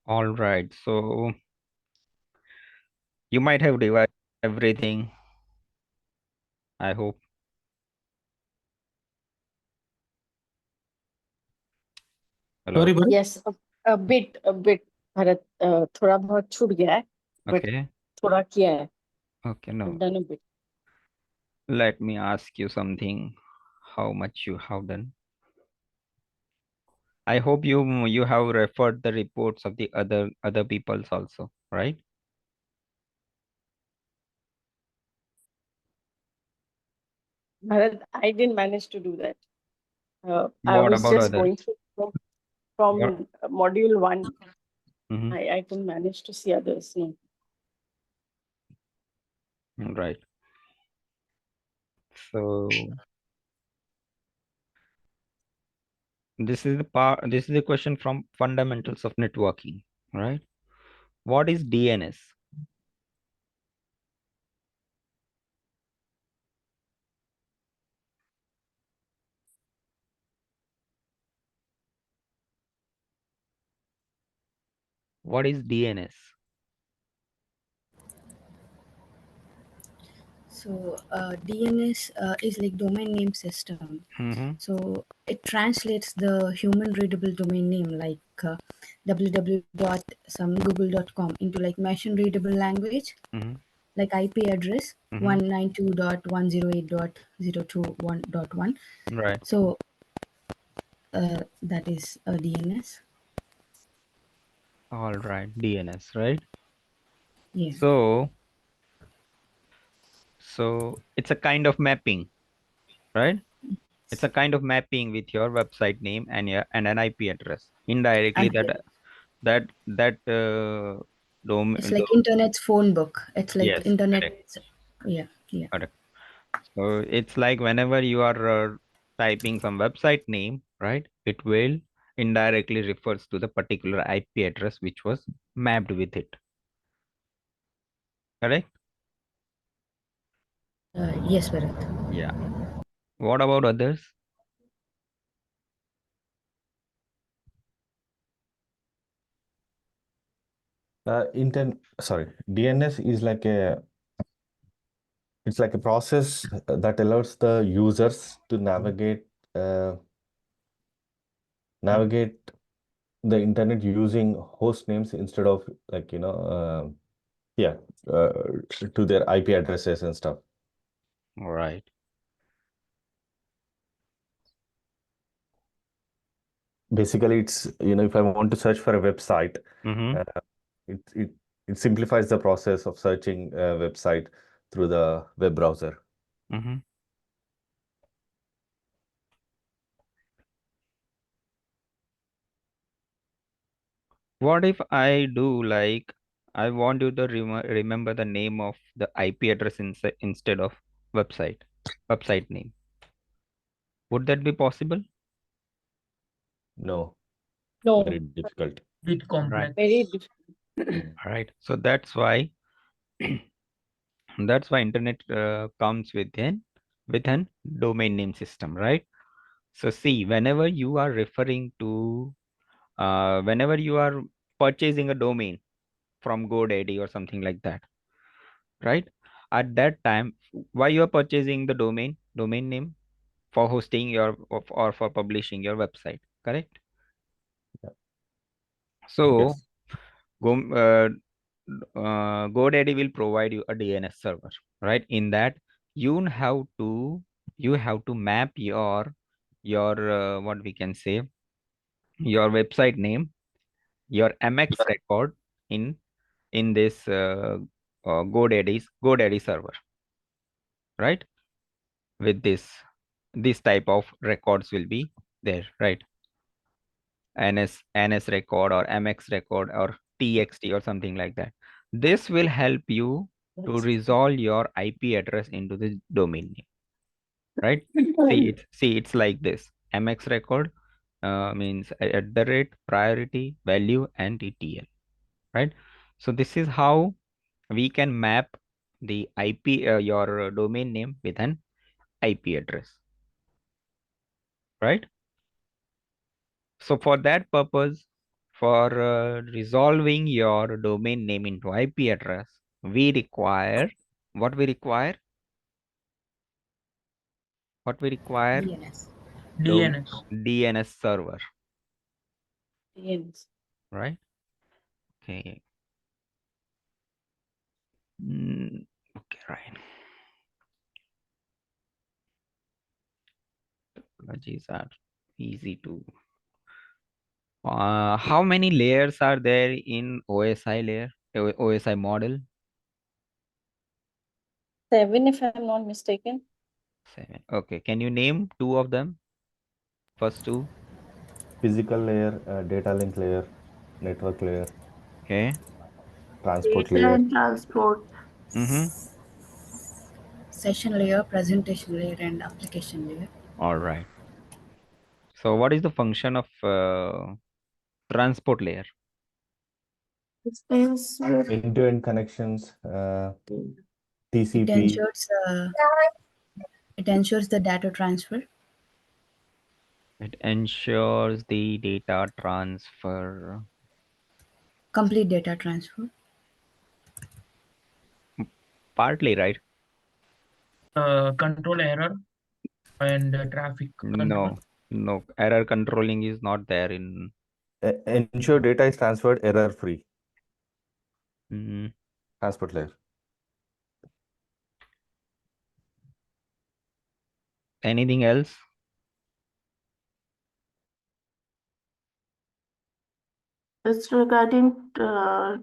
All right. So you might have divided everything, I hope. Hello. Sorry, Bharat? Yes, a bit, Bharat, थोड़ा बहुत छूट गया है, but Okay. थोड़ा किया है, Okay. No. I've done a bit. Let me ask you something. How much you have done? I hope you have referred the reports of the other peoples also, right? Bharat, I didn't manage to do that. I What was about just others? going through What? from module one. Mm-hmm. I couldn't manage to see others. No. Right. So this is the part. This is the question from fundamentals of networking, right? What is DNS? What is DNS? So DNS is like domain name system. Mm-hmm. So it translates the human readable domain name like www.google.com into like machine readable language, Mm-hmm. like IP address Mm-hmm. 192.108.021.1. Right. So that is a DNS. All right. DNS, right? Yeah. So it's a kind of mapping, right? It's a kind of mapping with your website name and an IP address. Indirectly, IP that It's like internet's phone book. It's like yes, internet. correct, Yeah. Yeah. correct. So it's like whenever you are typing some website name, right? It will indirectly refers to the particular IP address which was mapped with it. Correct? Yes, Bharat. Yeah. What about others? DNS is like it's like a process that allows the users to navigate the internet using host names instead of like yeah uh, to their IP addresses and stuff. All right. Basically, it's if I want to search for a website, Mm-hmm. it it it simplifies the process of searching a website through the web browser. Mm-hmm. What if I do like I want you to remember the name of the IP address instead of website name? Would that be possible? No, No, very difficult. Bit Right. complex. very difficult. All right. So that's why internet comes with an domain name system, right? So see, whenever you are referring to whenever you are purchasing a domain from GoDaddy or something like that, right? At that time, why you are purchasing the domain name? For hosting your or for publishing your website, correct? Yeah. So Yes. GoDaddy will provide you a DNS server, right? In that you have to map your what we can say, your website name, your MX record in this GoDaddy server, right? With this type of records will be there, right? NS record or MX record or TXT or something like that. This will help you to resolve your IP address into the domain name, right? It's like this. MX record means at the rate, priority, value, and ETL, right? So this is how we can map the IP, your domain name with an IP address, right? So for that purpose, For resolving your domain name into IP address, we require what we require? What we require? DNS. DNS. DNS server, Yes. right? Okay. Okay, right. Technologies are easy to. How many layers are there in OSI layer, OSI model? 7, if I'm not mistaken. 7. Okay, can you name 2 of them? First 2. Physical layer, data link layer, network layer, Okay. transport Data layer. and transport. Mm-hmm. Session layer, presentation layer, and application layer. All right. So what is the function of transport layer? Distance with End-to-end connections, It TCP, ensures the data transfer. It ensures the data transfer. Complete data transfer. Partly, right? Control error and traffic control. No. Error controlling is not there in. ensure data is transferred error-free, Mm, transport layer. anything else? it's regarding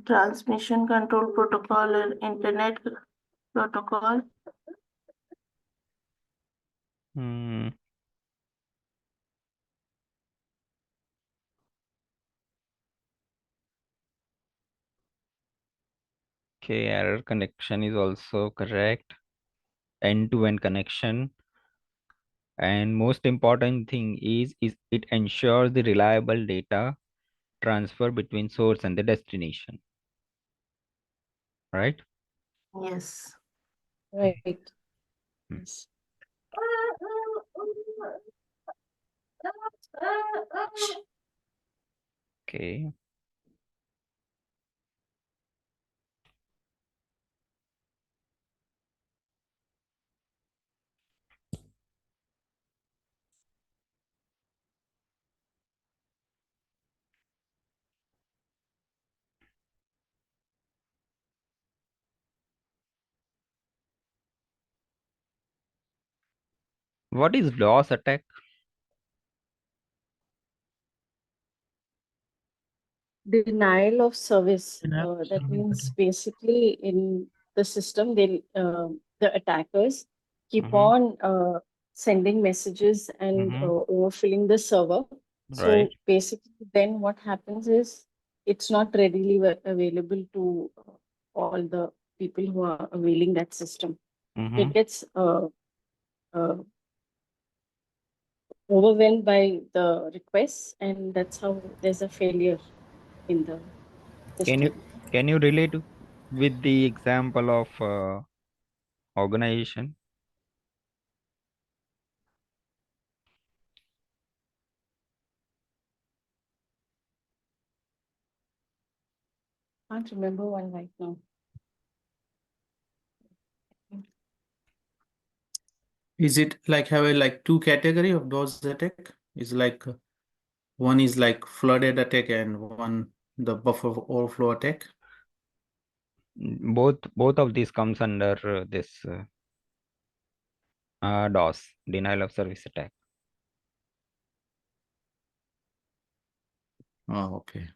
transmission control protocol and internet protocol. Hmm. Okay, error connection is also correct. End-to-end connection. And most important thing is it ensures the reliable data transfer between source and the destination. Right? Yes. Right. Hmm. Yes. Okay. What is DOS attack? Denial of service. Denial of That service means attack. basically in the system, the attackers keep Mm-hmm. on sending messages and Mm-hmm. overfilling the server. Right. So basically, then what happens is it's not readily available to all the people who are availing that system. Mm-hmm. It gets uh, overwhelmed by the requests, and that's how there's a failure in the Can you system. can you relate with the example of organization? Can't remember one right now. Is it like have a like 2 category of those attack? Is like one is like flooded attack and one the buffer overflow attack. Both of these comes under this DOS, denial of service attack. Oh, okay.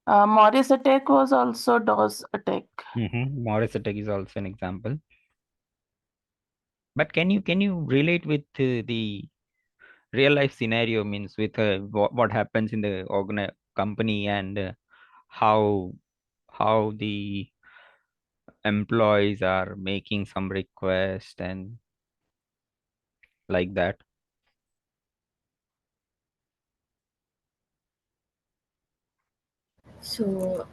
Morris attack was also DOS attack. Mm-hmm. Morris attack is also an example. But can you relate with the real life scenario, means with what happens in the company and how the employees are making some request and like that? So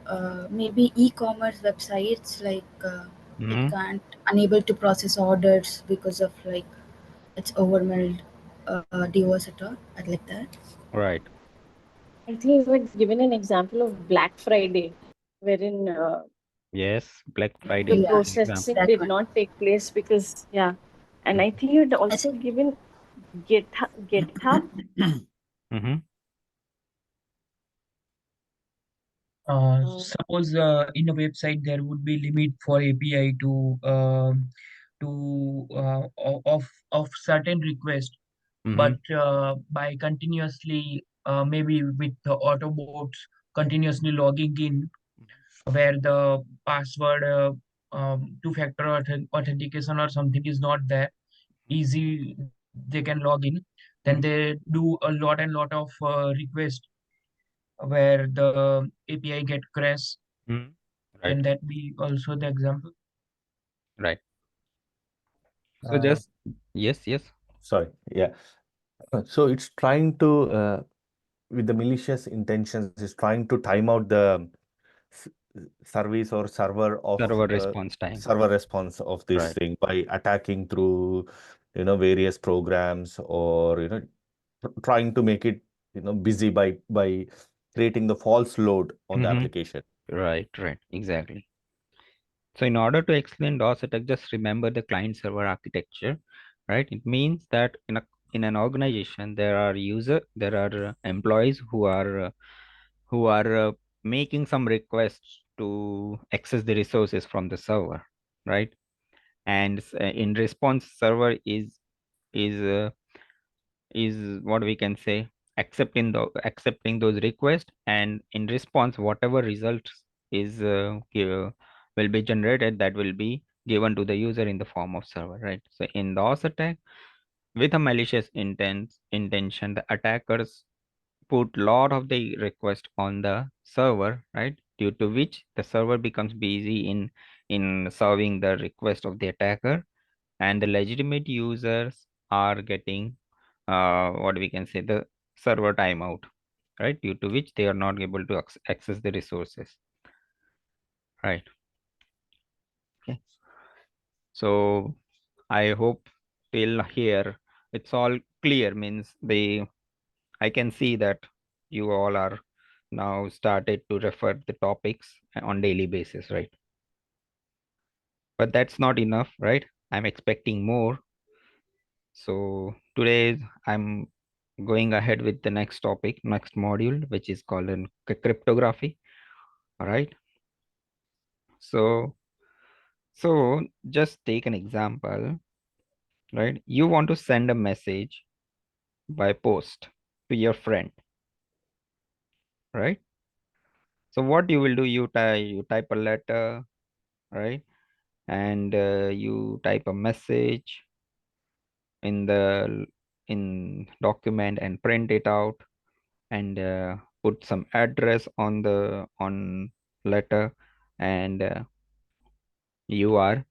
maybe e-commerce websites it Mm-hmm. can't unable to process orders because of it's overwhelmed, divorce at all, like that. Right. I think you had given an example of Black Friday, wherein Yes, Black Friday the is Yeah, an example. processing that did one. not take place because, yeah. And I think you had also given GitHub. Mm-hmm. Suppose in a website there would be limit for API of certain request, Mm-hmm. but by continuously maybe with the Autobots continuously logging in, where the password two-factor authentication or something is not there, easy they can log in, then they do a lot and lot of requests where the API get crash. Mm-hmm. Right, Can that be also the example? right. So Uh, just yes, yes. sorry, yeah. So it's trying to, with the malicious intentions, is trying to time out the s- service or Server response time. server response of this Right. thing by attacking through, various programs, or, trying to make it, busy by creating the false load on the Mm-hmm. application. Right, right. Exactly. So in order to explain DOS attack, just remember the client server architecture, right? It means that in an organization there are employees who are making some requests to access the resources from the server, right? And in response, server is is what we can say accepting those requests, and in response whatever results is will be generated, that will be given to the user in the form of server, right? So in DOS attack, with a malicious intention, the attackers put lot of the request on the server, right, due to which the server becomes busy in serving the request of the attacker, and the legitimate users are getting what we can say the server timeout, right, due to which they are not able to access the resources, right? Okay. So I hope till here it's all clear, means the I can see that you all are now started to refer the topics on daily basis, right? But that's not enough, right? I'm expecting more. So today I'm going ahead with the next topic, next module, which is called cryptography. All right. So just take an example, right? You want to send a message by post to your friend, right? So what you will do, you type a letter, right? And you type a message in the in document and print it out, and put some address on the on letter, and you are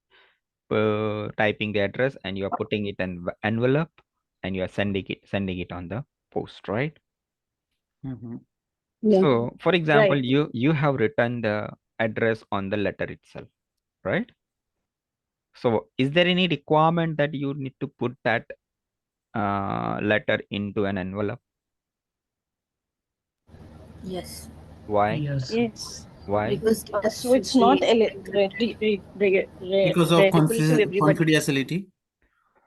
typing the address, and you are putting it in envelope, and you are sending it on the post, right? Yeah. So for example, Right. you have written the address on the letter itself, right? So is there any requirement that you need to put that letter into an envelope? Yes, Why? Yes, Yes. Why? because data So should it's not be encrypted. Because of readable to everybody. confidentiality.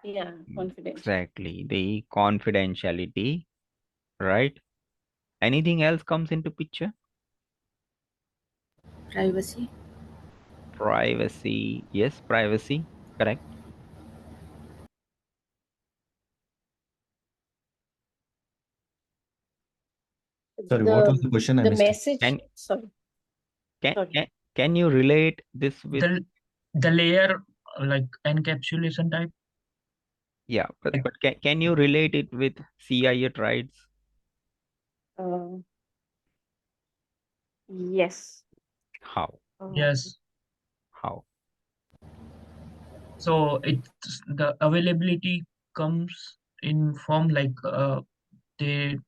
Yeah, confidential. Exactly, the confidentiality, right? Anything else comes into picture? Privacy. Privacy. Yes, privacy. Correct. Sorry, what was The the question? I the missed it. message. Can Sorry. can Sorry. can, can you relate this with the layer like encapsulation type. yeah, but Like, can you relate it with CIA trials? Uh, yes. How? yes, How? so it's the availability comes in form like they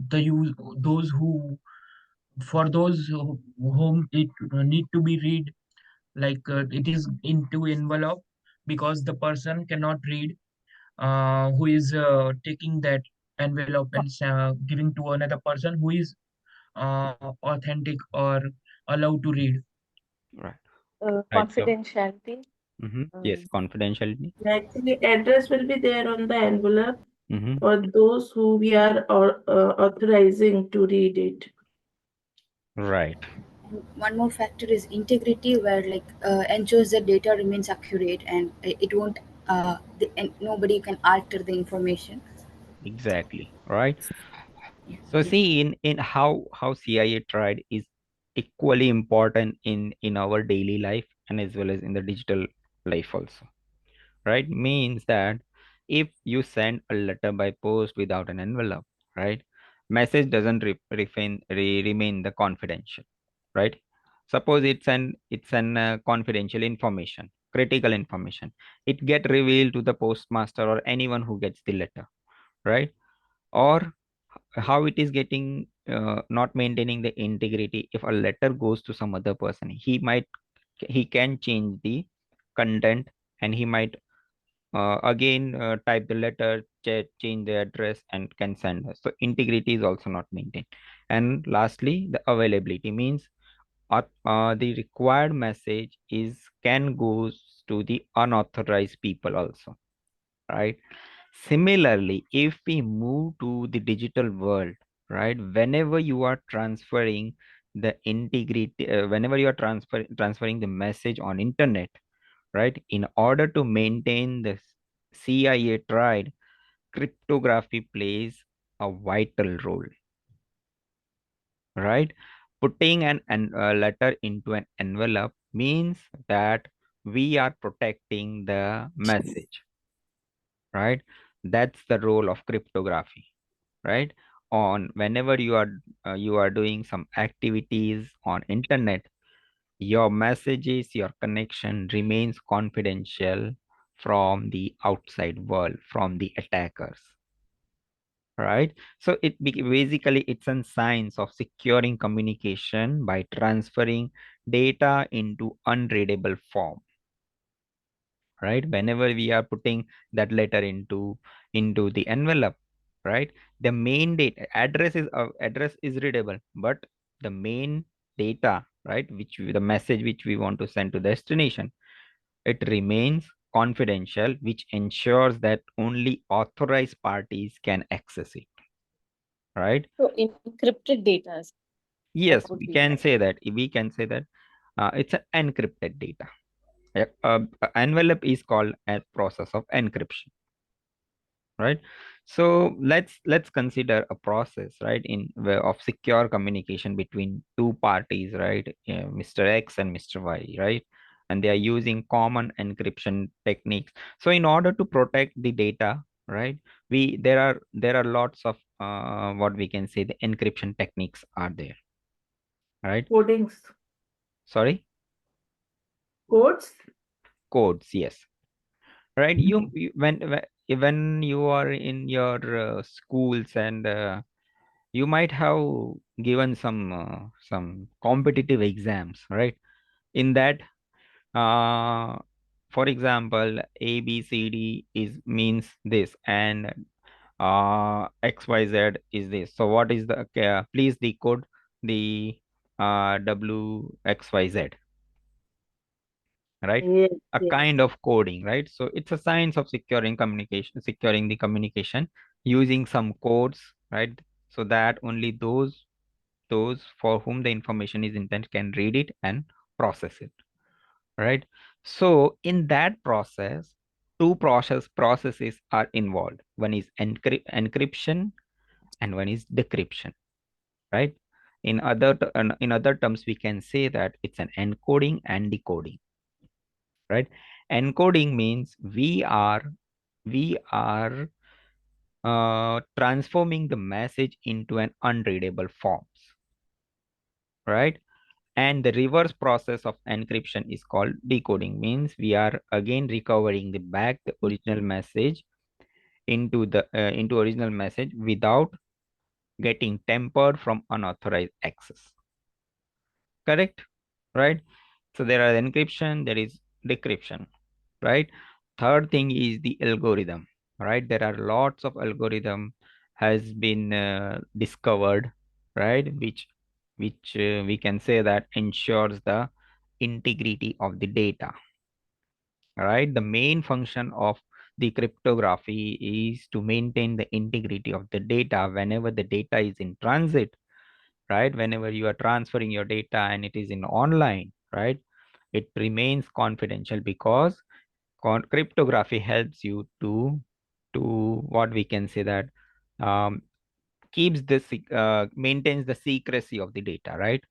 the use those who for those whom it need to be read, like it is into envelope, because the person cannot read, who is taking that envelope and giving to another person who is authentic or allowed to read. Right. Right. So, Confidentiality. yes, confidentiality. Actually, address will be there on the envelope Mm-hmm. for those who we are authorizing to read it. Right. And one more factor is integrity, where like ensures that data remains accurate and it won't and nobody can alter the information. Exactly. Right. Yeah. So see, in how CIA tried is equally important in our daily life and as well as in the digital life also. Right? Means that if you send a letter by post without an envelope, right, message doesn't remain the confidential, right? Suppose it's an confidential information, critical information. It get revealed to the postmaster or anyone who gets the letter, right? Or how it is getting not maintaining the integrity. If a letter goes to some other person, he can change the content, and he might again type the letter, change the address, and can send us. So integrity is also not maintained. And lastly, the availability means the required message is can goes to the unauthorized people also, right? Similarly, if we move to the digital world, right, whenever you are transferring the integrity, whenever you are transferring the message on internet, right, in order to maintain the CIA tried, cryptography plays a vital role, right? Putting a letter into an envelope means that we are protecting the message, right? That's the role of cryptography, right? On whenever you are doing some activities on internet, your messages, your connection remains confidential from the outside world, from the attackers, right? So basically it's a science of securing communication by transferring data into unreadable form, right? Whenever we are putting that letter into the envelope, right, the main data address is readable, but the main data, right, the message which we want to send to destination, it remains confidential, which ensures that only authorized parties can access it, right? So encrypted data, Yes, that would we be can right. say that. It's an encrypted data. Envelope is called a process of encryption, right? So let's consider a process, right, of secure communication between two parties, right? Mr. X and Mr. Y, right? And they are using common encryption techniques. So in order to protect the data, right, there are lots of what we can say the encryption techniques are there, right? Codings, Sorry, codes. codes, yes, right. When you are in your schools, and you might have given some competitive exams, right? In that, for example, ABCD is means this, and XYZ is this. So what is the please decode the WXYZ, right? Yes, A yes. kind of coding, right? So it's a science of securing the communication using some codes, right? So that only those for whom the information is intended can read it and process it, right? So in that process, two processes are involved. One is encryption and one is decryption, right? In other terms, we can say that it's an encoding and decoding, right? Encoding means we are transforming the message into an unreadable forms, right? And the reverse process of encryption is called decoding, means we are again recovering the original message into original message without getting tempered from unauthorized access. Correct? Right? So there are encryption, there is decryption, right? Third thing is the algorithm, right? There are lots of algorithm has been discovered, right? Which which we can say that ensures the integrity of the data. Right, the main function of the cryptography is to maintain the integrity of the data whenever the data is in transit, right? Whenever you are transferring your data and it is in online, right, it remains confidential, because cryptography helps you to what we can say that keeps the maintains the secrecy of the data, right?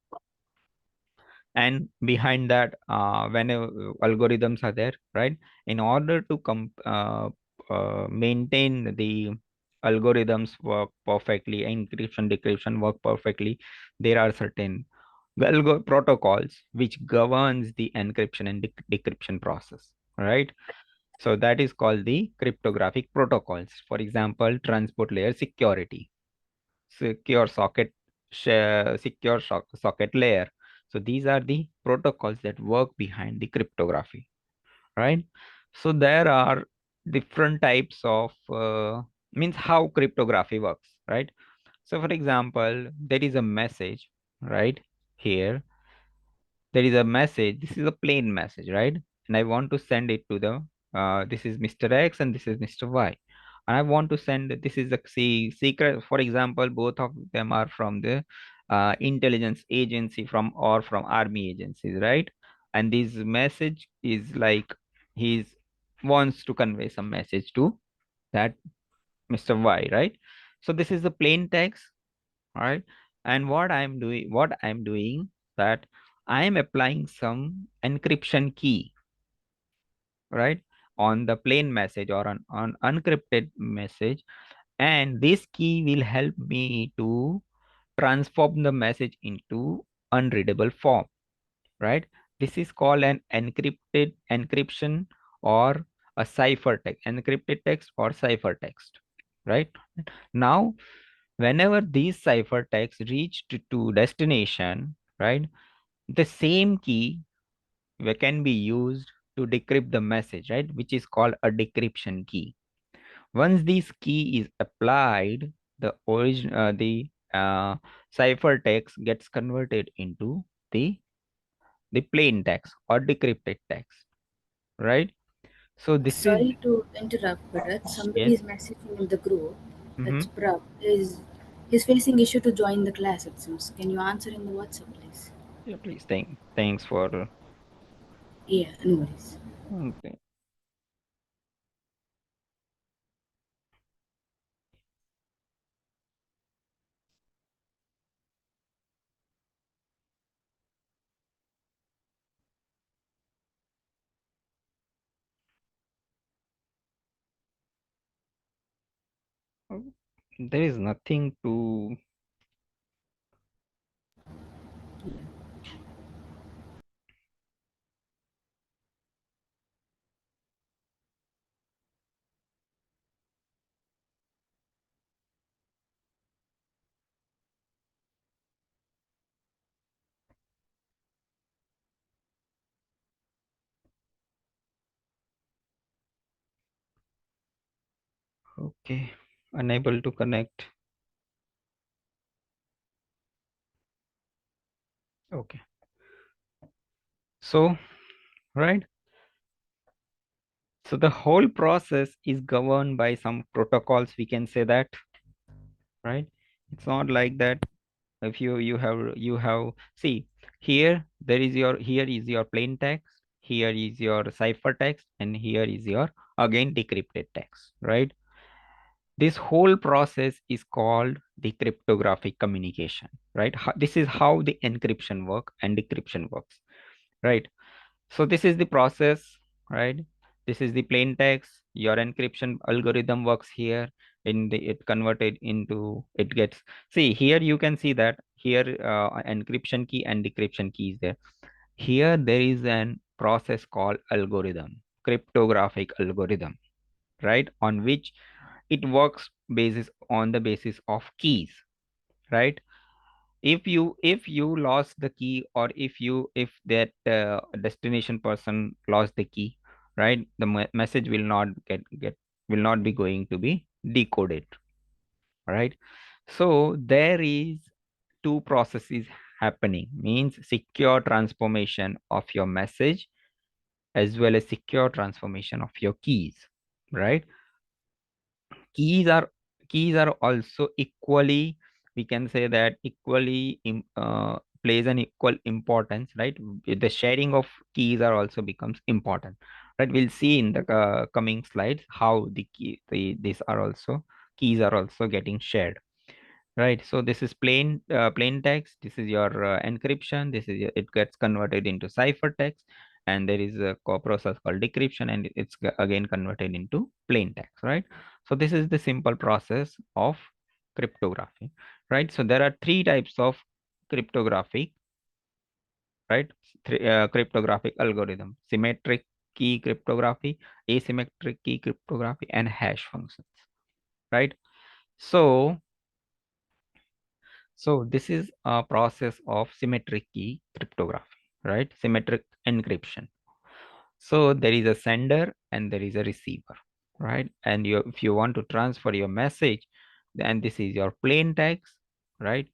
And behind that, whenever algorithms are there, right, in order to maintain the algorithms work perfectly, encryption decryption work perfectly, there are certain protocols which governs the encryption and decryption process, right? So that is called the cryptographic protocols. For example, transport layer security, secure socket secure socket layer. So these are the protocols that work behind the cryptography, right? So there are different types of means how cryptography works, right? So for example, there is a message, right? Here there is a message. This is a plain message, right? And I want to send it to the this is Mr. X and this is Mr. Y, and I want to send, this is a secret. For example, both of them are from the intelligence agency, from army agencies, right? And this message is like, he's wants to convey some message to that Mr. Y, right? So this is the plain text, right? And what I'm doing that I am applying some encryption key, right, on the plain message or on unencrypted message, and this key will help me to transform the message into unreadable form, right? This is called an encryption or a ciphertext, encrypted text or ciphertext, right? Now whenever these ciphertexts reach to destination, right, the same key can be used to decrypt the message, right, which is called a decryption key. Once this key is applied, the ciphertext gets converted into the plain text or decrypted text, right? So this is, Sorry to interrupt, but somebody yes. is messaging in the group. Mm-hmm. That's Prab. He's facing issue to join the class, it seems. Can you answer in the WhatsApp, please? Yeah, please. Thanks for. Yeah, no worries. Okay. There is nothing to. Okay, unable to connect. Okay. So, right. So the whole process is governed by some protocols, we can say that, right? It's not like that. If you have see, here is your plain text, here is your ciphertext, and here is your again decrypted text, right? This whole process is called the cryptographic communication, right? This is how the encryption work and decryption works, right? So this is the process, right? This is the plain text. Your encryption algorithm works here. In the it converted into it gets. See here, you can see that here encryption key and decryption key is there. Here there is an process called algorithm, cryptographic algorithm, right? On which it works basis on the basis of keys, right? If you lost the key, or if that destination person lost the key, right, the message will not will not be going to be decoded, right? So there is two processes happening, means secure transformation of your message as well as secure transformation of your keys, right? Keys are also equally, we can say that equally plays an equal importance, right? The sharing of keys are also becomes important, right? We'll see in the coming slides how these are also, keys are also getting shared, right? So this is plain text, this is your encryption, this is it gets converted into ciphertext, and there is a process called decryption, and it's again converted into plain text, right? So this is the simple process of cryptography, right? So there are three types of cryptographic, right? Cryptographic algorithm: symmetric key cryptography, asymmetric key cryptography, and hash functions, right? So this is a process of symmetric key cryptography, right? Symmetric encryption. So there is a sender and there is a receiver, right? And if you want to transfer your message, then this is your plain text, right?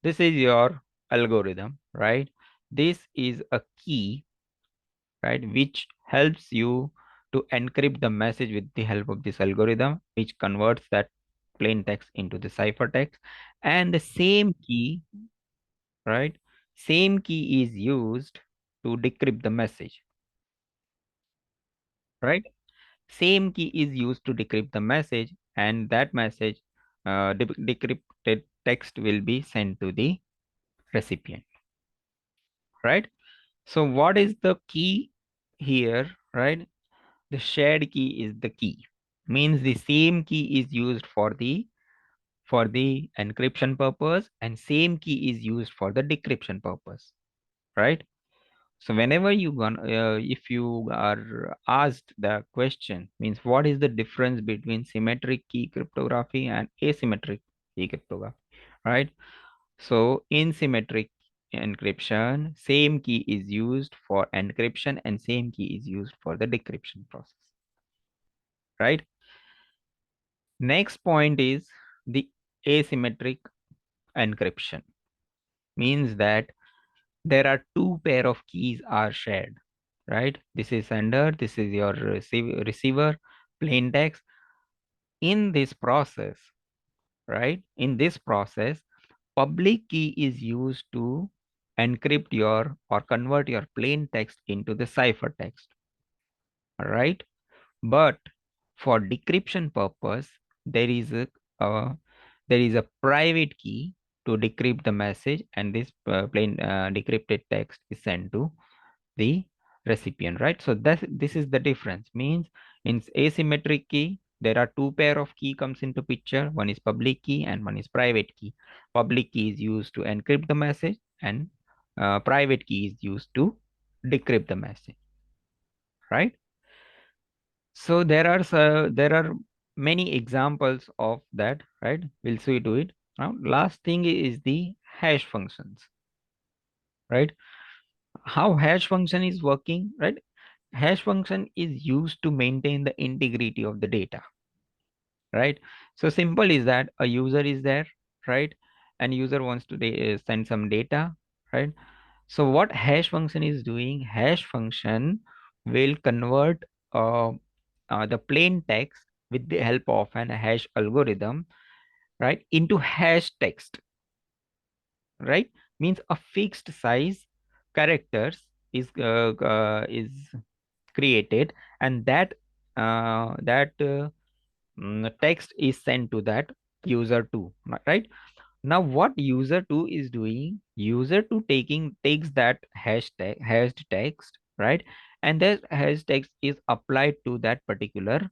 This is your algorithm, right? This is a key, right, which helps you to encrypt the message with the help of this algorithm, which converts that plain text into the ciphertext. And the same key, right, same key is used to decrypt the message, right? Same key is used to decrypt the message, and that message, decrypted text will be sent to the recipient, right? So what is the key here, right? The shared key is the key, means the same key is used for the encryption purpose, and same key is used for the decryption purpose, right? So whenever if you are asked the question, means what is the difference between symmetric key cryptography and asymmetric key cryptography, right? So in symmetric encryption, same key is used for encryption and same key is used for the decryption process, right? Next point is the asymmetric encryption, means that there are two pair of keys are shared, right? This is sender, this is your receiver, plain text. In this process, right, in this process, public key is used to encrypt your or convert your plain text into the ciphertext, right? But for decryption purpose, there is a private key to decrypt the message, and this plain decrypted text is sent to the recipient, right? So this is the difference, means in asymmetric key there are two pair of key comes into picture, one is public key and one is private key. Public key is used to encrypt the message, and private key is used to decrypt the message, right? So there are many examples of that, right? We'll see to it now. Last thing is the hash functions, right? How hash function is working, right? Hash function is used to maintain the integrity of the data, right? So simple is that a user is there, right? And user wants to send some data, right? So what hash function is doing, hash function will convert the plain text with the help of an hash algorithm, right, into hash text, right? Means a fixed size characters is created, and that text is sent to that user 2, right? Now what user 2 is doing, user 2 takes that hashed text, right? And that hash text is applied to that particular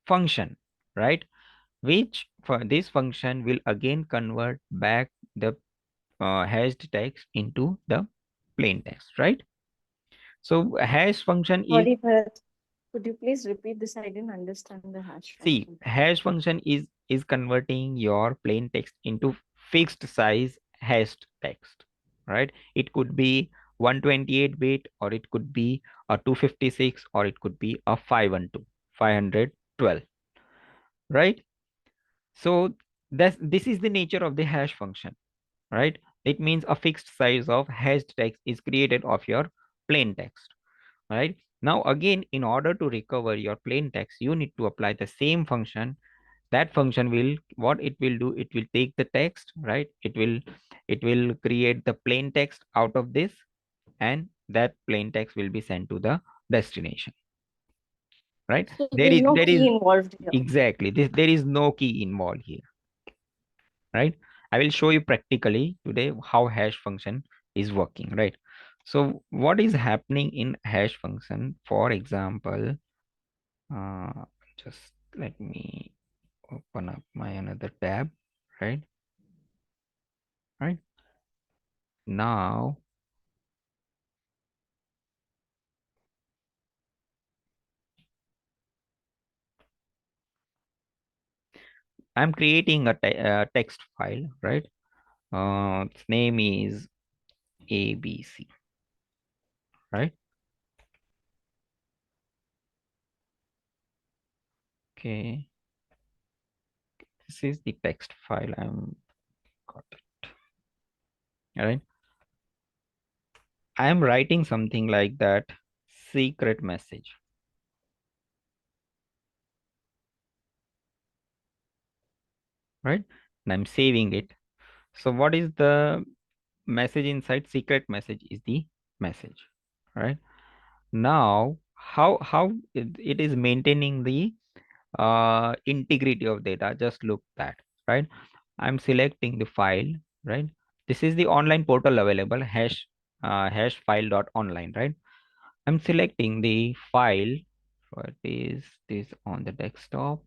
function, right? Which for this function will again convert back the hashed text into the plain text, right? So hash function is, Sorry, Bharat. Could you please repeat this? I didn't understand the hash see, function. hash function is converting your plain text into fixed size hashed text, right? It could be 128-bit, or it could be a 256, or it could be a 512, right? So this is the nature of the hash function, right? It means a fixed size of hashed text is created of your plain text, right? Now, again, in order to recover your plain text, you need to apply the same function. That function will, what it will do, it will take the text, right? It will create the plain text out of this, and that plain text will be sent to the destination, right? So there's no There key is involved here. exactly this. There is no key involved here, right? I will show you practically today how hash function is working, right? So what is happening in hash function? For example, uh, just let me open up my another tab, right? Right now, I'm creating a text file, right? Its name is ABC, right? Okay, this is the text file. I'm got it. All right, I am writing something like that secret message, right? And I'm saving it. So what is the message inside? Secret message is the message, right? Now, how it is maintaining the integrity of data? Just look that, right? I'm selecting the file, right? This is the online portal available, hash file.online, right? I'm selecting the file. What is this on the desktop?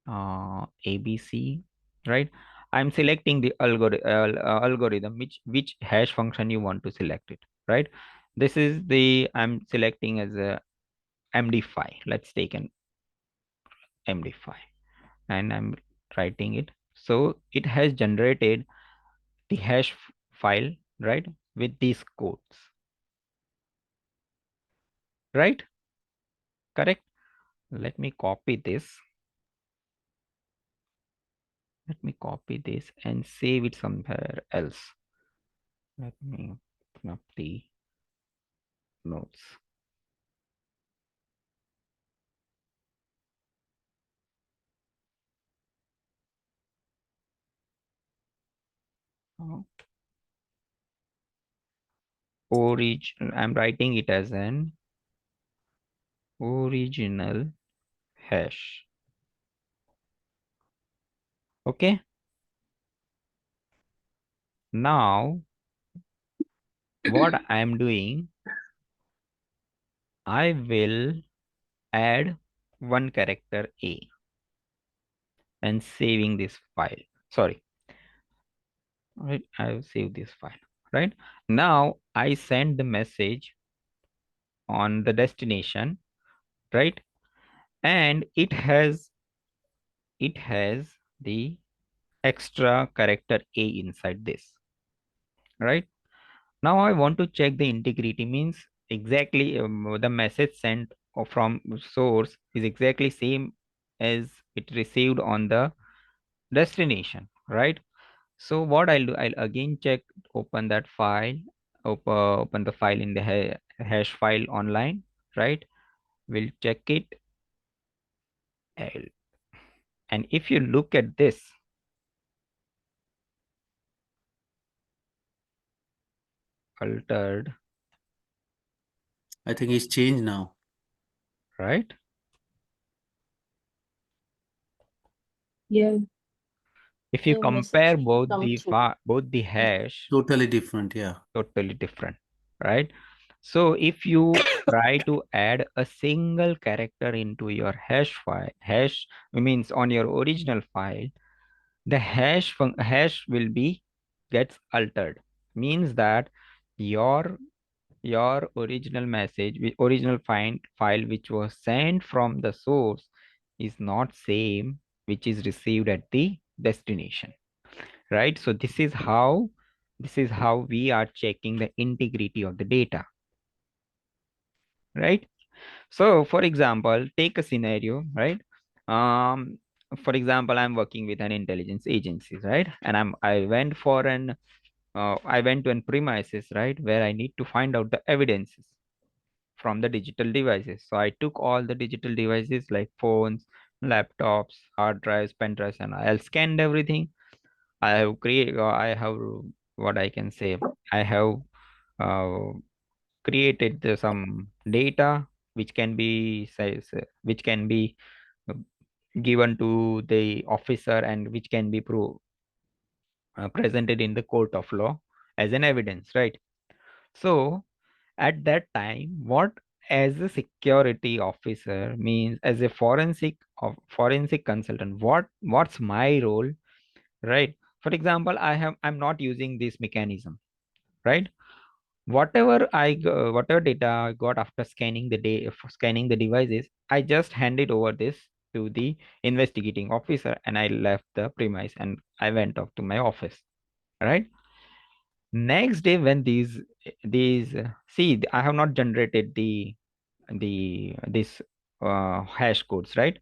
ABC, right? I'm selecting the algorithm, which hash function you want to select it, right? This is the, I'm selecting as a MD5. Let's take an MD5, and I'm writing it. So it has generated the file, right, with these codes, right? Correct. Let me copy this. Let me copy this and save it somewhere else. Let me open up the notes. I'm writing it as an original hash. Okay. Now, what I'm doing, I will add one character A and saving this file. Sorry. Right. I'll save this file. Right. Now I send the message on the destination, right? And it has the extra character A inside this, right? Now I want to check the integrity, means exactly the message sent from source is exactly same as it received on the destination, right? So what I'll do, I'll again check, open that file, open the file in the hash file online, right? We'll check it. And if you look at this, altered, I think it's changed now. right? Yeah. If you New compare message both come the through. both the hash, Totally different, yeah. totally different, right? So if you try to add a single character into your hash file, hash means on your original file, the hash will be gets altered. Means that your original message, original file which was sent from the source is not same which is received at the destination, right? So this is how we are checking the integrity of the data, right? So for example, take a scenario, right? For example, I'm working with an intelligence agency, right? And I went for an I went to an premises, right, where I need to find out the evidences from the digital devices. So I took all the digital devices like phones, laptops, hard drives, pen drives, and I scanned everything. I have what I can say. I have uh, created some data which can be which can be uh, given to the officer and which can be presented in the court of law as an evidence, right? So at that time, what as a security officer means as a forensic consultant, what's my role, right? For example, I'm not using this mechanism, right? Whatever data I got after scanning the devices, I just handed over this to the investigating officer and I left the premise and I went off to my office, right? Next day when these see, I have not generated the this hash codes, right?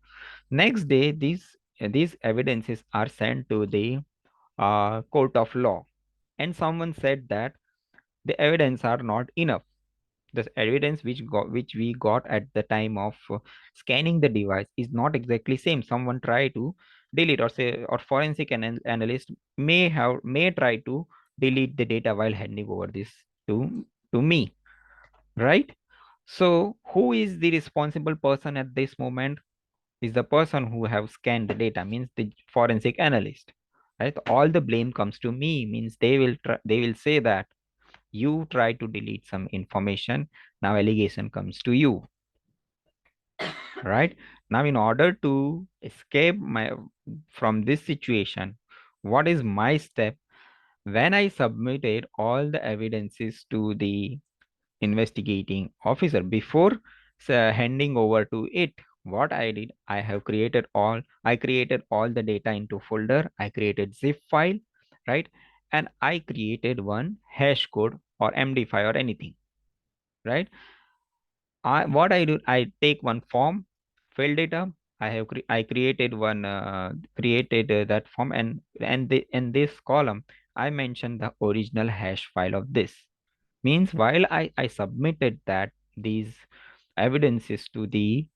Next day these evidences are sent to the court of law, and someone said that the evidence are not enough. The evidence which we got at the time of scanning the device is not exactly same. Someone try to delete, or say, or forensic analyst may try to delete the data while handing over this to me, right? So who is the responsible person at this moment? Is the person who have scanned the data, means the forensic analyst, right? All the blame comes to me, means they will say that you try to delete some information, now allegation comes to you, right? Now in order to escape my from this situation, what is my step? When I submitted all the evidences to the investigating officer before handing over to it, what I did, I created all the data into folder, I created zip file, right? And I created one hash code or MD5 or anything, right? What I do, I take one form, filled it up. I created that form, and in this column I mentioned the original hash file of this. Means while I submitted that these evidences to the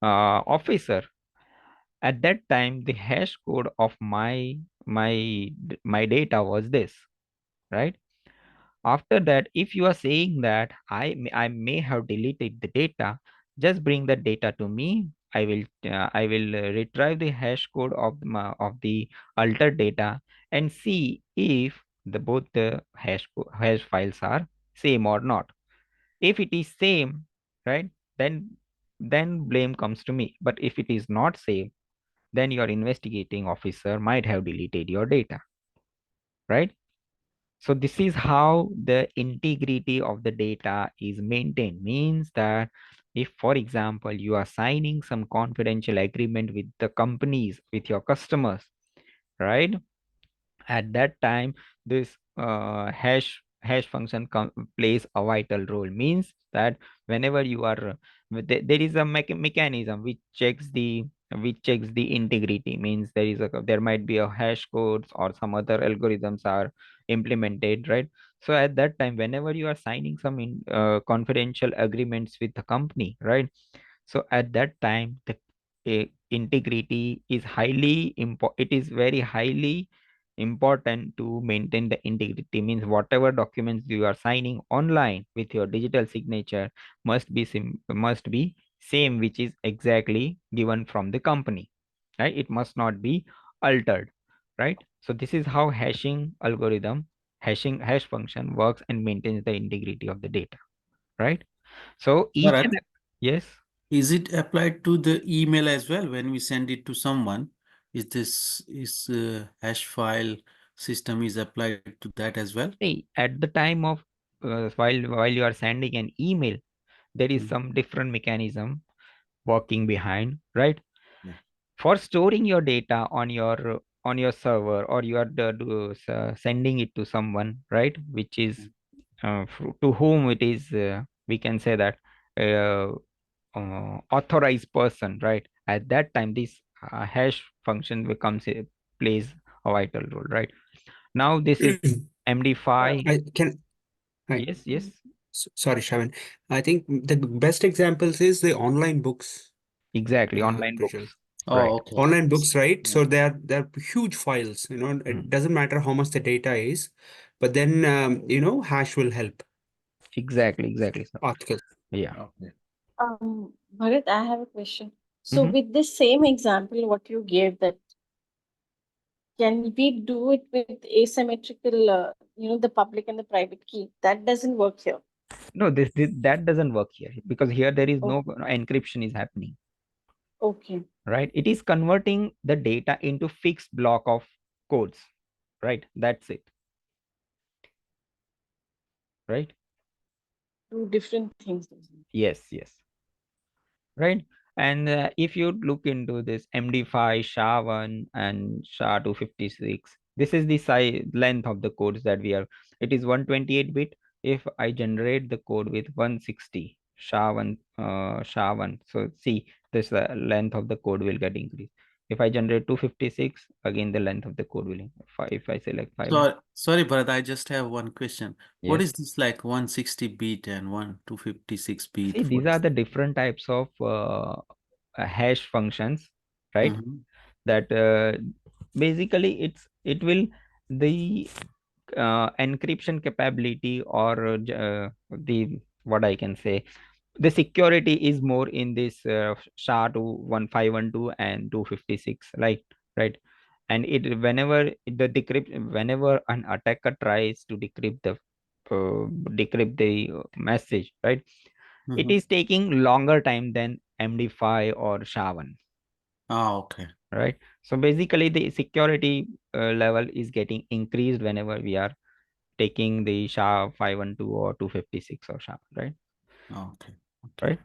officer, at that time the hash code of my data was this, right? After that, if you are saying that I may have deleted the data, just bring the data to me. I will retrieve the hash code of of the altered data and see if both the hash files are same or not. If it is same, right, then blame comes to me. But if it is not same, then your investigating officer might have deleted your data, right? So this is how the integrity of the data is maintained. Means that if, for example, you are signing some confidential agreement with the companies, with your customers, right? At that time, this hash function plays a vital role. Means that whenever you are there is a mechanism which checks the integrity. Means there might be a hash codes or some other algorithms are implemented, right? So at that time, whenever you are signing some confidential agreements with the company, right? So at that time, the integrity is highly important. It is very highly important to maintain the integrity. Means whatever documents you are signing online with your digital signature must be same, which is exactly given from the company, right? It must not be altered, right? So this is how hash function works and maintains the integrity of the data, right? So each Bharat, and yes. is it applied to the email as well when we send it to someone? Is hash file system is applied to that as well? See, at the time of while you are sending an email, there is some different mechanism working behind, right? Yeah. For storing your data on your server, or you are sending it to someone, right? Which is to whom it is, we can say that uh, authorized person, right? At that time, this hash function plays a vital role, right? Now this is MD5. Yes. Yes. Sorry, Shravan. I think the best examples is the online books. Exactly. Online books. Prashant. Right. Oh, okay. Online books, right? So they're huge files. It doesn't matter how much the data is, but then hash will help. Exactly, sir. Articles. Yeah. Okay. Bharat, I have a question. So Mhm. with this same example, what you gave, that can we do it with asymmetrical, the public and the private key? That doesn't work here. No, that doesn't work here, because here there is no Okay. encryption is happening, Okay. right? It is converting the data into fixed block of codes, right? That's it, right? Two different things. Yes, right. And if you look into this MD5, SHA-1 and SHA-256, this is the size length of the codes that we are. It is 128-bit. If I generate the code with 160 SHA-1, so see, this length of the code will get increased. If I generate 256, again the length of the code will increase. If I select 500. Sorry, Bharat, I just have one question. What Yes. is this like 160 beat and 256 beat? See, these are the different types of hash functions, right? Mhm. That basically it will the encryption capability, or the what I can say, the security is more in this SHA-21512 and 256, right. And it whenever an attacker tries to decrypt the message, right, it Mhm. is taking longer time than MD5 or SHA-1, Okay. right? So basically the security level is getting increased whenever we are taking the SHA-512 or 256 or SHA, right? Okay. Okay. Right.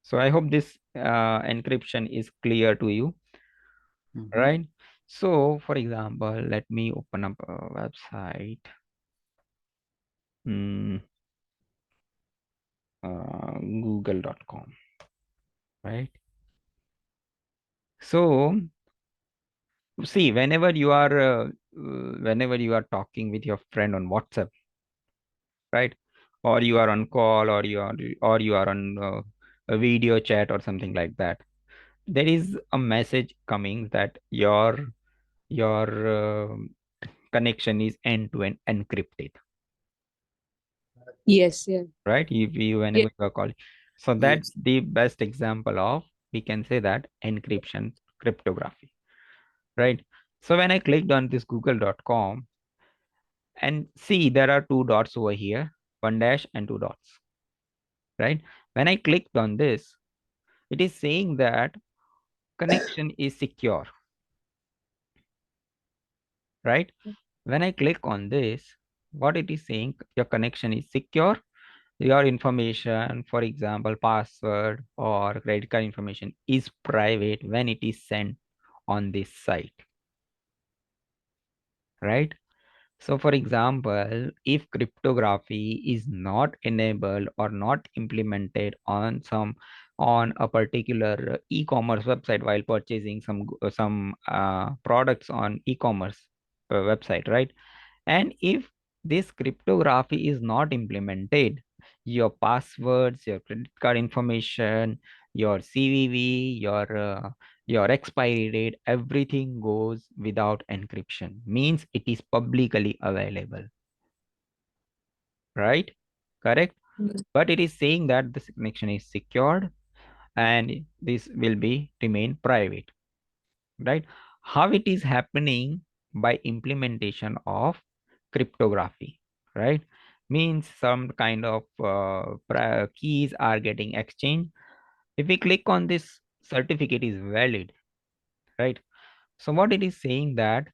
So I hope this encryption is clear to you, Mhm. right? So for example, let me open up a website. Google.com, right? So see, whenever you are talking with your friend on WhatsApp, right, or you are on call, or you are on a video chat or something like that, there is a message coming that your connection is end to end encrypted, Yes, yeah. right? If you whenever you are calling, so that's Yes. the best example of, we can say that, encryption cryptography, right? So when I clicked on this google.com, and see, there are two dots over here, one dash and two dots, right? When I clicked on this, it is saying that connection is secure, right? When I click on this, what it is saying, your connection is secure, your information, for example password or credit card information, is private when it is sent on this site, right? So for example, if cryptography is not enabled or not implemented on a particular e-commerce website while purchasing some products on e-commerce website, right? And if this cryptography is not implemented, your passwords, your credit card information, your CVV, your expiry date, everything goes without encryption. Means it is publicly available, right? Correct? Mm. But it is saying that this connection is secured and this will be remain private, right? How it is happening? By implementation of cryptography, right? Means some kind of keys are getting exchanged. If we click on this, certificate is valid, right? So what it is saying, that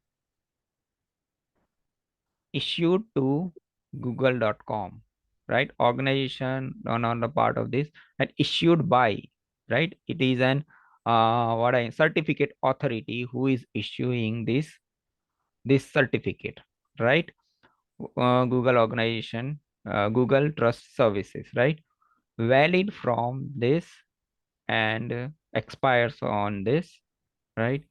issued to google.com, right? Organization on the part of this, and issued by, right? It is an certificate authority who is issuing this certificate, right? Google organization, Google Trust Services, right? Valid from this and expires on this, right?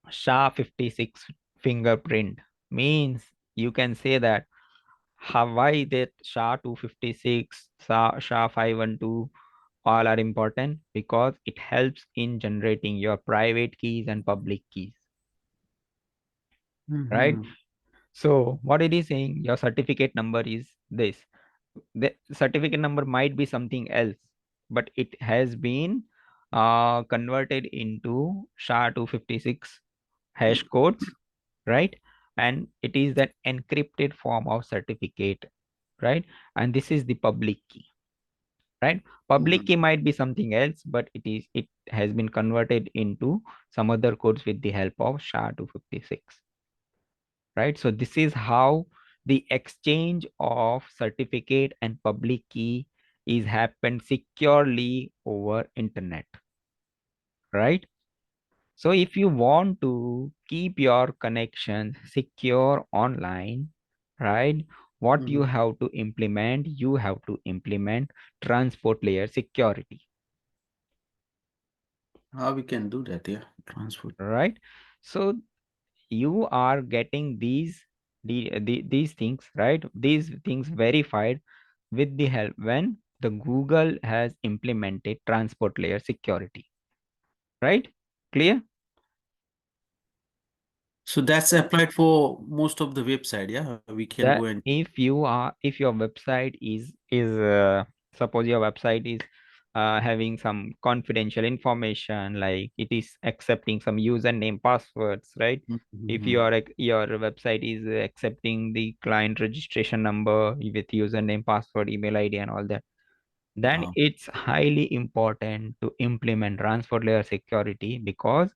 SHA-56 fingerprint, means you can say that why that SHA-256, SHA-512 all are important, because it helps in generating your private keys and public keys, right? Mhm. So what it is saying, your certificate number is this. The certificate number might be something else, but it has been converted into SHA-256 hash codes, right? And it is that encrypted form of certificate, right? And this is the public key, right? Public key might be something else, but it has been converted into some other codes with the help of SHA-256, right? So this is how the exchange of certificate and public key is happened securely over internet, right? So if you want to keep your connections secure online, right, what you have to implement, you have to implement transport layer security, How we can do that? Yeah, transport. right? So you are getting these things, right? These things verified with the help when the Google has implemented transport layer security, right? Clear? So that's applied for most of the website. Yeah, we can That go and if your website is suppose your website is having some confidential information, like it is accepting some username passwords, right? If your website is accepting the client registration number with username, password, email ID and all that, then Wow. it's highly important to implement transport layer security, because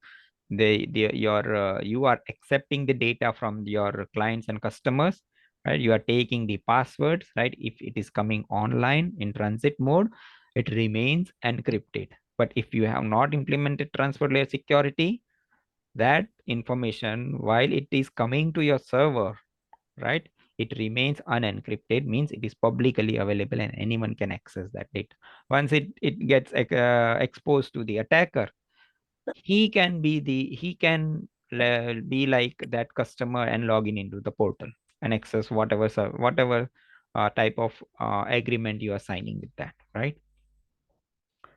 you are accepting the data from your clients and customers, right? You are taking the passwords, right? If it is coming online in transit mode, it remains encrypted. But if you have not implemented transport layer security, that information, while it is coming to your server, right, it remains unencrypted, means it is publicly available and anyone can access that data. Once it gets exposed to the attacker, he can be like that customer and log in into the portal and access whatever type of agreement you are signing with that, right?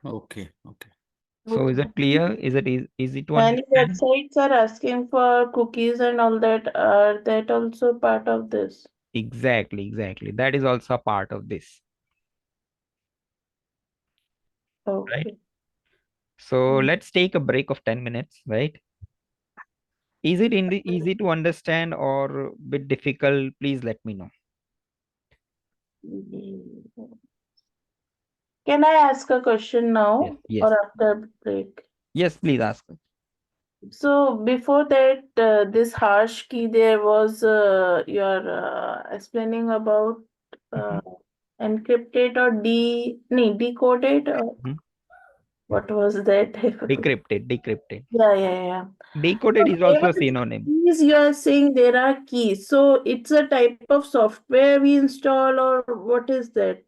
Okay, okay. So is it clear? Is it easy to Many understand? websites are asking for cookies and all that. Are that also part of this? Exactly, that is also a part of this, right? Okay. So let's take a break of 10 minutes, right? Is it easy to understand or bit difficult? Please let me know. Can I ask a question now Yes, or after break? yes, please ask. So before that, this harsh key, there was you're explaining about uh, encrypted or decoded. Mhm. What was that? Decrypted. Yeah. Decoded So is also whatever a synonym. keys you are saying, there are keys. So it's a type of software we install, or what is that?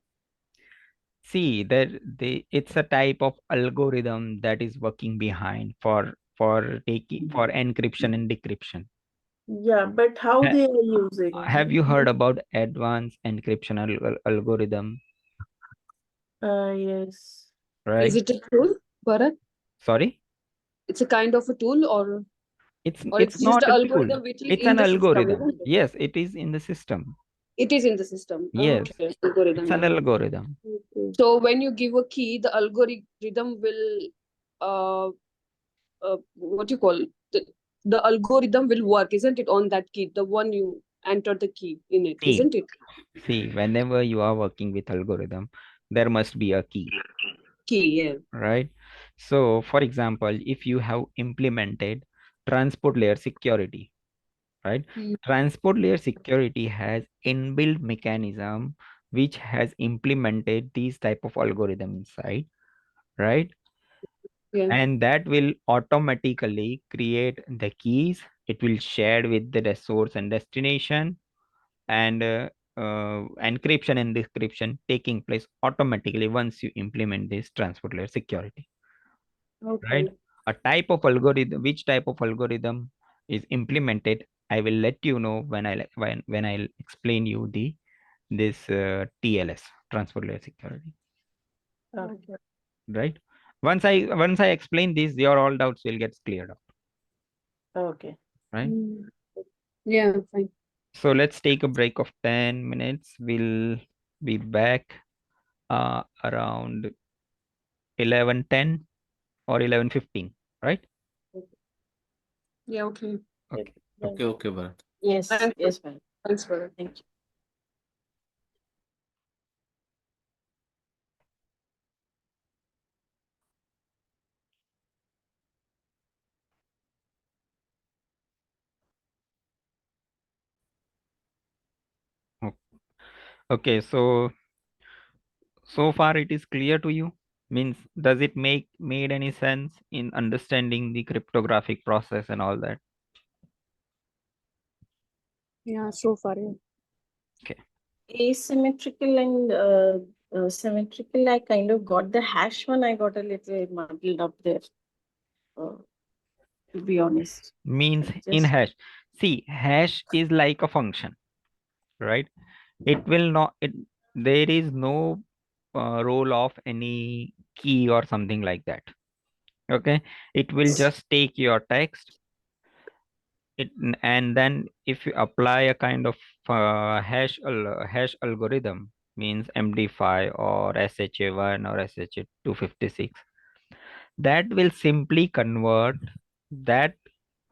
See, it's a type of algorithm that is working behind for taking for encryption and decryption. Yeah, but how Ha- they are using? have you heard about advanced encryption algorithm? Yes. Right? Is it a tool, Bharat? Sorry, It's a kind of a tool, or it's it's just not the a tool. algorithm which is It's in an the system, algorithm. isn't it? Yes, it is in the system. It is in the system. Yes, Okay, it's algorithm, an yeah. algorithm. Okay. So when you give a key, the algorithm will, uh, what you call the algorithm will work, isn't it, on that key, the one you enter the key in it, See, isn't it? see, whenever you are working with algorithm, there must be a key, Key, yeah. right? So, for example, if you have implemented transport layer security, right? Transport layer security has inbuilt mechanism which has implemented these type of algorithm inside, right? Yeah. And that will automatically create the keys. It will share with the source and destination, and encryption and decryption taking place automatically once you implement this transport layer security, right? Okay. A type of algorithm, which type of algorithm is implemented I will let you know when I'll explain you this TLS, transport layer security. Okay. Right? Once I explain this, your all doubts will get cleared up. Okay. Right? Yeah, fine. So let's take a break of 10 minutes. We'll be back around 11:10 or 11:15, right? Yeah, okay. Okay. Okay, Bharat. Yes, Thanks, yes, ma'am. thanks for it. Thank you. Okay, so far it is clear to you? Means does it made any sense in understanding the cryptographic process and all that? Yeah, so far, yeah. Okay. Asymmetrical and symmetrical, I kind of got the hash one. I got a little muddled up there, to be honest. Means I in just hash. See, hash is like a function, right? It will not, there is no role of any key or something like that. Okay. It will just take your text, and then if you apply a kind of hash algorithm, means MD5 or SHA1 or SHA256, that will simply convert that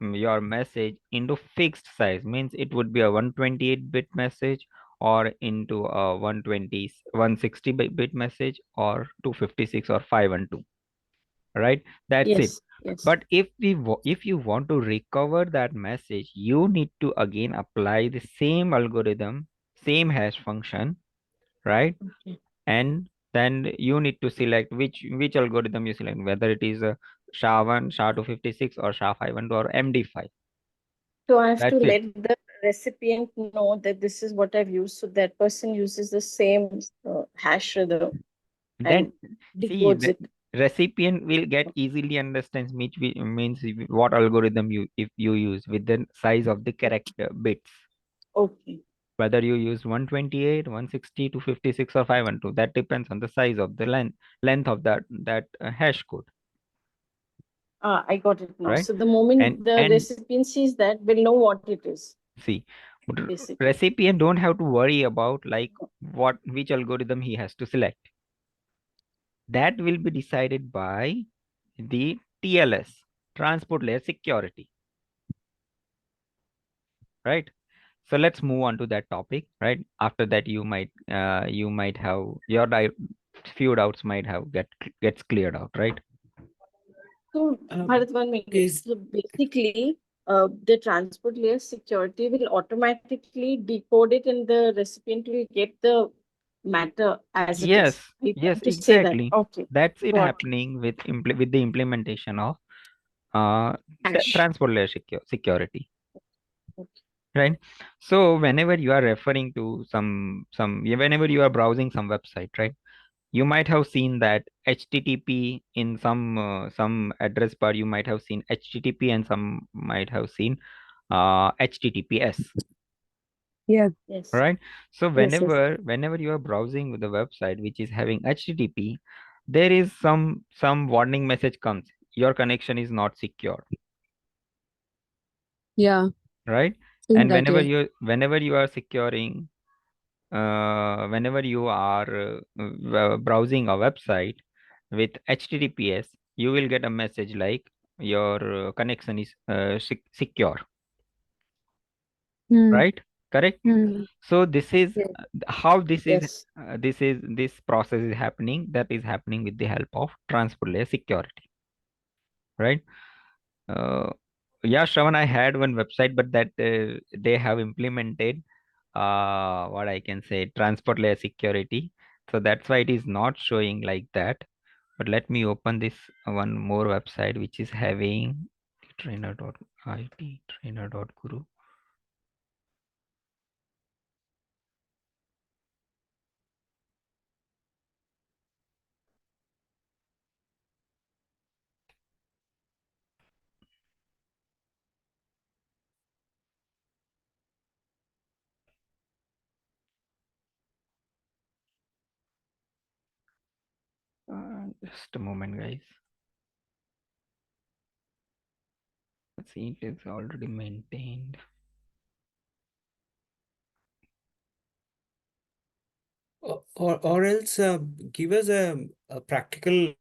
your message into fixed size, means it would be a 128-bit message or into a 160-bit message or 256 or 512, right? That's it. yes. But if you want to recover that message, you need to again apply the same algorithm, same hash function, right? Okay. And then you need to select which algorithm you select, whether it is a SHA-1, SHA-256 or SHA-512 or MD5. So I have to That's it. let the recipient know that this is what I've used, so that person uses the same hash rhythm and Then see, decodes the it. recipient will get easily understands which means what algorithm if you use with the size of the character bits, Okay. whether you use 128, 160, 256 or 512. That depends on the size of the length of that hash code, I got it now. right? So the moment the And recipient sees that, we'll know what it is, see, basically. recipient don't have to worry about like which algorithm he has to select. That will be decided by the TLS, transport layer security, right? So let's move on to that topic, right? After that, you might have your few doubts might have gets cleared out, right? So, Bharat, 1 minute. Is So basically, the transport layer security will automatically decode it, and the recipient will get the matter as it Yes, is. You yes, want to say that? exactly. Okay, That's it got it. happening with the implementation of Hash. transport layer security, Okay. right? So whenever you are referring to whenever you are browsing some website, right? You might have seen that HTTP in some address bar. You might have seen HTTP, and some might have seen HTTPS. Yeah. Yes. Right? So Yes, yes. whenever you are browsing with the website which is having HTTP, there is some warning message comes. Your connection is not secure, Yeah, right? in And that, yeah. whenever you are securing, whenever you are browsing a website with HTTPS, you will get a message like your connection is secure, Hmm. right? Correct. Hmm. So this is Yeah. how this is Yes. this process is happening. That is happening with the help of transport layer security, right? uh, yeah, Shravan, I had one website, but that they have implemented what I can say, transport layer security, so that's why it is not showing like that. But let me open this one more website which is having trainer.it trainer.guru. Just a moment, guys. Let's see, it is already maintained. Or else give us a practical,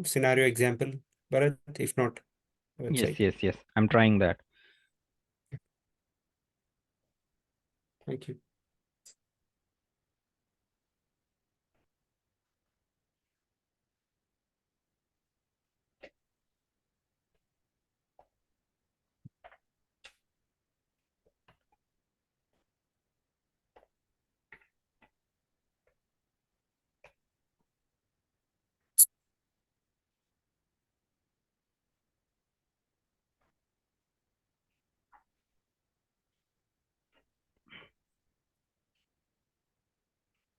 scenario example, Bharat, if not website. Yes. I'm trying that. Thank you.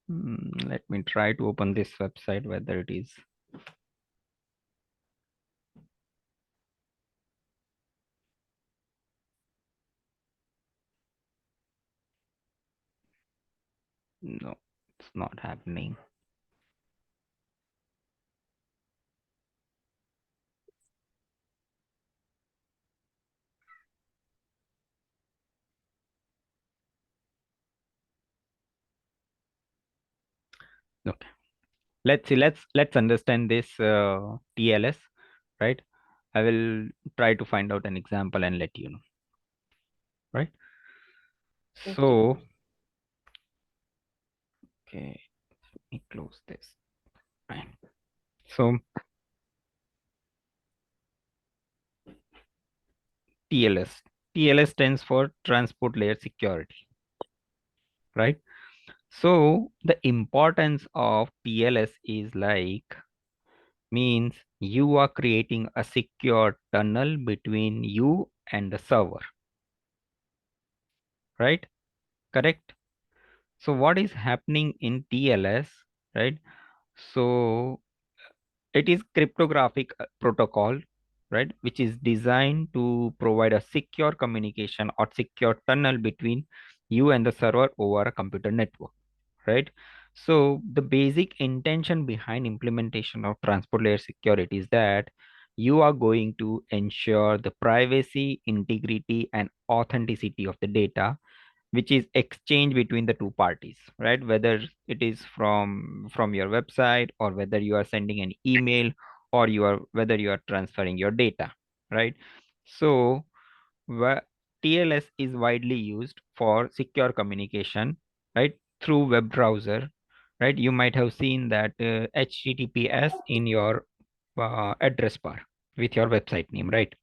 Let me try to open this website, whether it is. No, it's not happening. Okay. Let's see. Let's understand this TLS, right? I will try to find out an example and let you know. Right. So, okay, let me close this. Fine. So, TLS stands for Transport Layer Security, right? So, the importance of TLS is like, means you are creating a secure tunnel between you and the server, right? Correct. So what is happening in TLS, right? So it is cryptographic protocol, right, which is designed to provide a secure communication or secure tunnel between you and the server over a computer network, right? So the basic intention behind implementation of transport layer security is that you are going to ensure the privacy, integrity, and authenticity of the data which is exchanged between the two parties, right? Whether it is from your website, or whether you are sending an email, or whether you are transferring your data, right? So TLS is widely used for secure communication, right, through web browser, right? You might have seen that HTTPS in your address bar with your website name, right?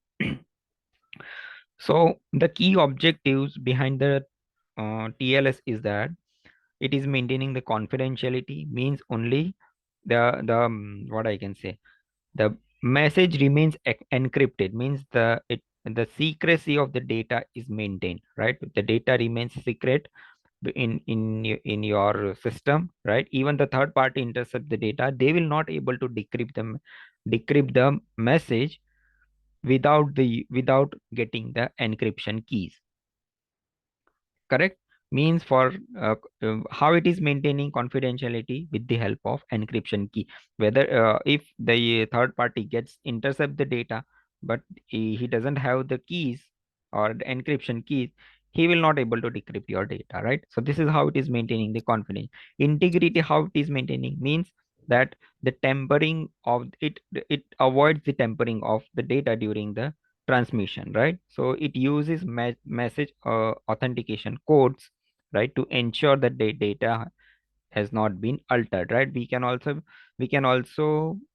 So the key objectives behind the TLS is that it is maintaining the confidentiality, means only what I can say, the message remains encrypted, means the secrecy of the data is maintained, right? The data remains secret in your system, right? Even the third party intercept the data, they will not able to decrypt the message without getting the encryption keys. Correct. Means for how it is maintaining confidentiality with the help of encryption key, whether if the third party gets intercept the data, but he doesn't have the keys or the encryption keys, he will not able to decrypt your data, right? So this is how it is maintaining the confidence. Integrity, how it is maintaining, means that the tampering of it avoids the tampering of the data during the transmission, right? So it uses message authentication codes, right, to ensure that the data has not been altered, right? We can also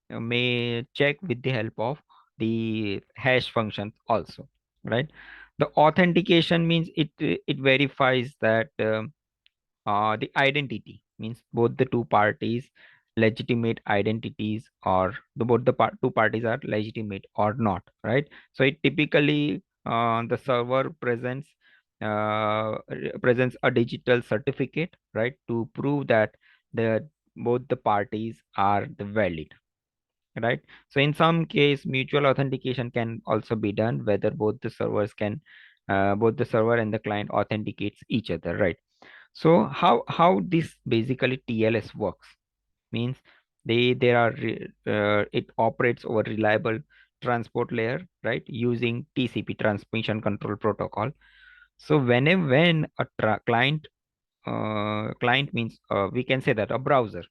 may check with the help of the hash functions also, right? The authentication means it verifies that the identity, means both the two parties legitimate identities, or both the two parties are legitimate or not, right? So it typically the server presents a digital certificate, right, to prove that the both the parties are the valid, right? So in some case mutual authentication can also be done, whether both the server and the client authenticates each other, right? So how this basically TLS works, means It operates over reliable transport layer, right, using TCP, transmission control protocol. So when a client means, we can say that a browser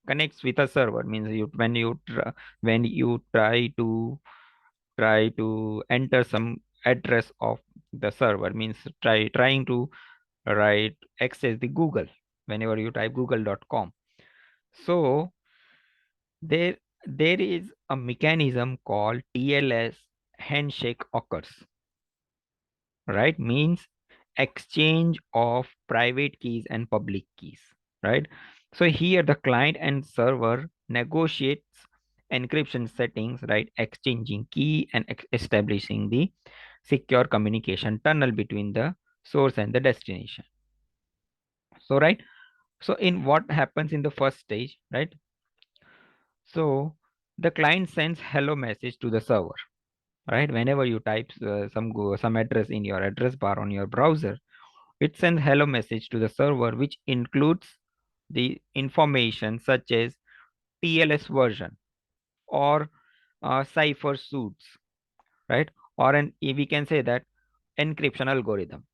connects with a server, means when you try to enter some address of the server, means trying to write access the Google, whenever you type google.com. So there there is a mechanism called TLS handshake occurs, right, means exchange of private keys and public keys, right. So here the client and server negotiates encryption settings, right, exchanging key and establishing the secure communication tunnel between the source and the destination. So right, so in what happens in the first stage, right, so the client sends hello message to the server, right, whenever you type some address in your address bar on your browser, it sends hello message to the server, which includes the information such as TLS version or cipher suits, right, or we can say that encryption algorithm,